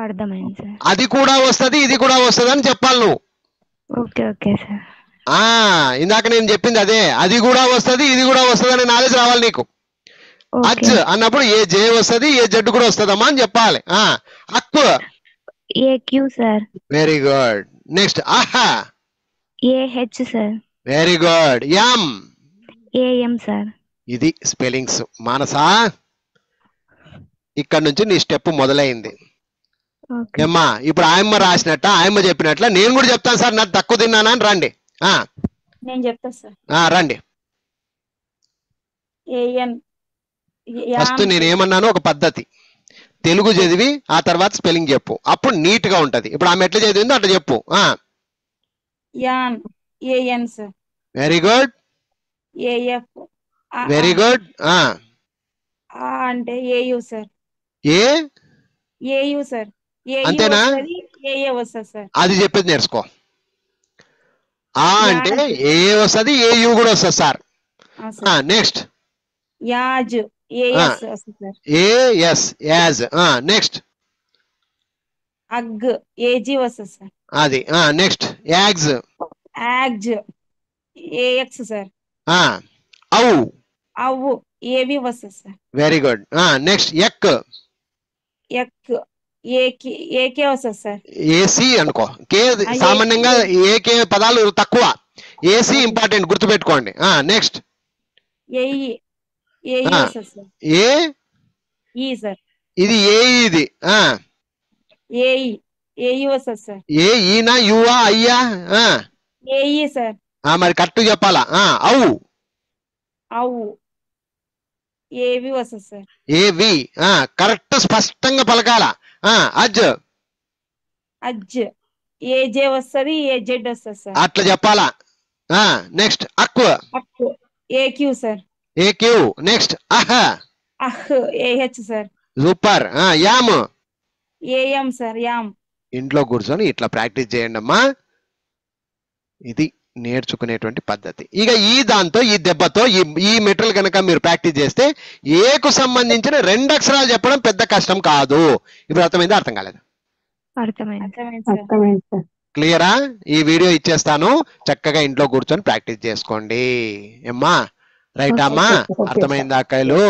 అర్థమైంది సార్. అది కూడా వస్తుంది ఇది కూడా వస్తుంది అని చెప్పాలి నువ్వు. Okay okay sir. ఇందాక నేను చెప్పింది అదే. అది కూడా వస్తుంది ఇది కూడా వస్తుంది అనే నాలెడ్జ్ రావాలి నీకు. అజ్ అన్నప్పుడు ఏ జే వస్తుంది ఏ జెడ్ కూడా వస్తుందమ్మా అని చెప్పాలి. అక్కు. A Q sir. Very good. Next ఆహా. A H sir. Very good. M. A M sir. ఇది స్పెల్లింగ్స్. మానసా ఇక్కడ నుంచి నీ స్టెప్ మొదలైంది. ఏమ్మా ఇప్పుడు ఆయమ్మ రాసినట్ట ఆయమ్మ చెప్పినట్ల నేను కూడా చెప్తాను సార్. నాకు తక్కువ తిన్నానా అని రండి. నేను చెప్తా సార్. రండి. ఏఎన్ ఫస్ట్ నేను ఏమన్నాను ఒక పద్ధతి. తెలుగు చదివి ఆ తర్వాత స్పెల్లింగ్ చెప్పు, అప్పుడు నీట్ గా ఉంటది. ఇప్పుడు ఆమె ఎట్లా చదివిందో అట్లా చెప్పు. An A N sir. Very good. A F. Very good. అంటే ఏయు సార్. A U sir. అంతేనా? ఏఏ వస్తుంది సార్. అది చెప్పేది నేర్చుకో. అంటే ఏ వస్తుంది ఏయు కూడా వస్తుంది సార్. నెక్స్ట్ యాజ్. ఏఎస్ వస్తుంది సార్. ఏఎస్ యాజ్. నెక్స్ట్ అగ్. ఏజీ వస్తుంది సార్. అది. నెక్స్ట్ యాగ్స్. యాగ్జ్. A X sir. అవు. అవు. ఏవి వస్తుంది సార్. Very good. నెక్స్ట్ ఎక్. ఎక్. ఏకే వస్తుంది సార్. ఏసీ అనుకో. కే సామాన్యంగా ఏకే పదాలు తక్కువ, ఏసీ ఇంపార్టెంట్ గుర్తుపెట్టుకోండి. Next A E. ఏఈ వస్తుంది సార్. ఈ సార్. ఇది ఏఈ. ఇది ఏఈ. ఏఈ వస్తుంది సార్. ఏఈనా యువా అయ్యా? AE sir. మరి కరెక్ట్ చెప్పాలా. అవు. అవు. ఏవి వస్తుంది సార్. ఏవి కరెక్ట్ స్పష్టంగా పలకాల. అజ్. అజ్. ఏజే వస్తుంది ఏజెడ్ వస్తుంది సార్. అట్లా చెప్పాలా. నెక్స్ట్ అక్కు. అక్కు. A Q sir. ఏక్యూ. నెక్స్ట్ అహ్. అహ్. A H sir. సూపర్. యామ్. ఏఎం సార్ యామ్. ఇంట్లో కూర్చొని ఇట్లా ప్రాక్టీస్ చేయండి అమ్మా. ఇది నేర్చుకునేటువంటి పద్ధతి. ఇక ఈ దాంతో ఈ దెబ్బతో ఈ మెటీరియల్ కనుక మీరు ప్రాక్టీస్ చేస్తే ఏకు సంబంధించిన 2 అక్షరాలు చెప్పడం పెద్ద కష్టం కాదు. ఇప్పుడు అర్థమైందా అర్థం కాలేదు? అర్థమైంది సార్. క్లియరా? ఈ వీడియో ఇచ్చేస్తాను, చక్కగా ఇంట్లో కూర్చొని ప్రాక్టీస్ చేసుకోండి. ఏమ్మా రైట్ అమ్మా? అర్థమైందా అక్కలు?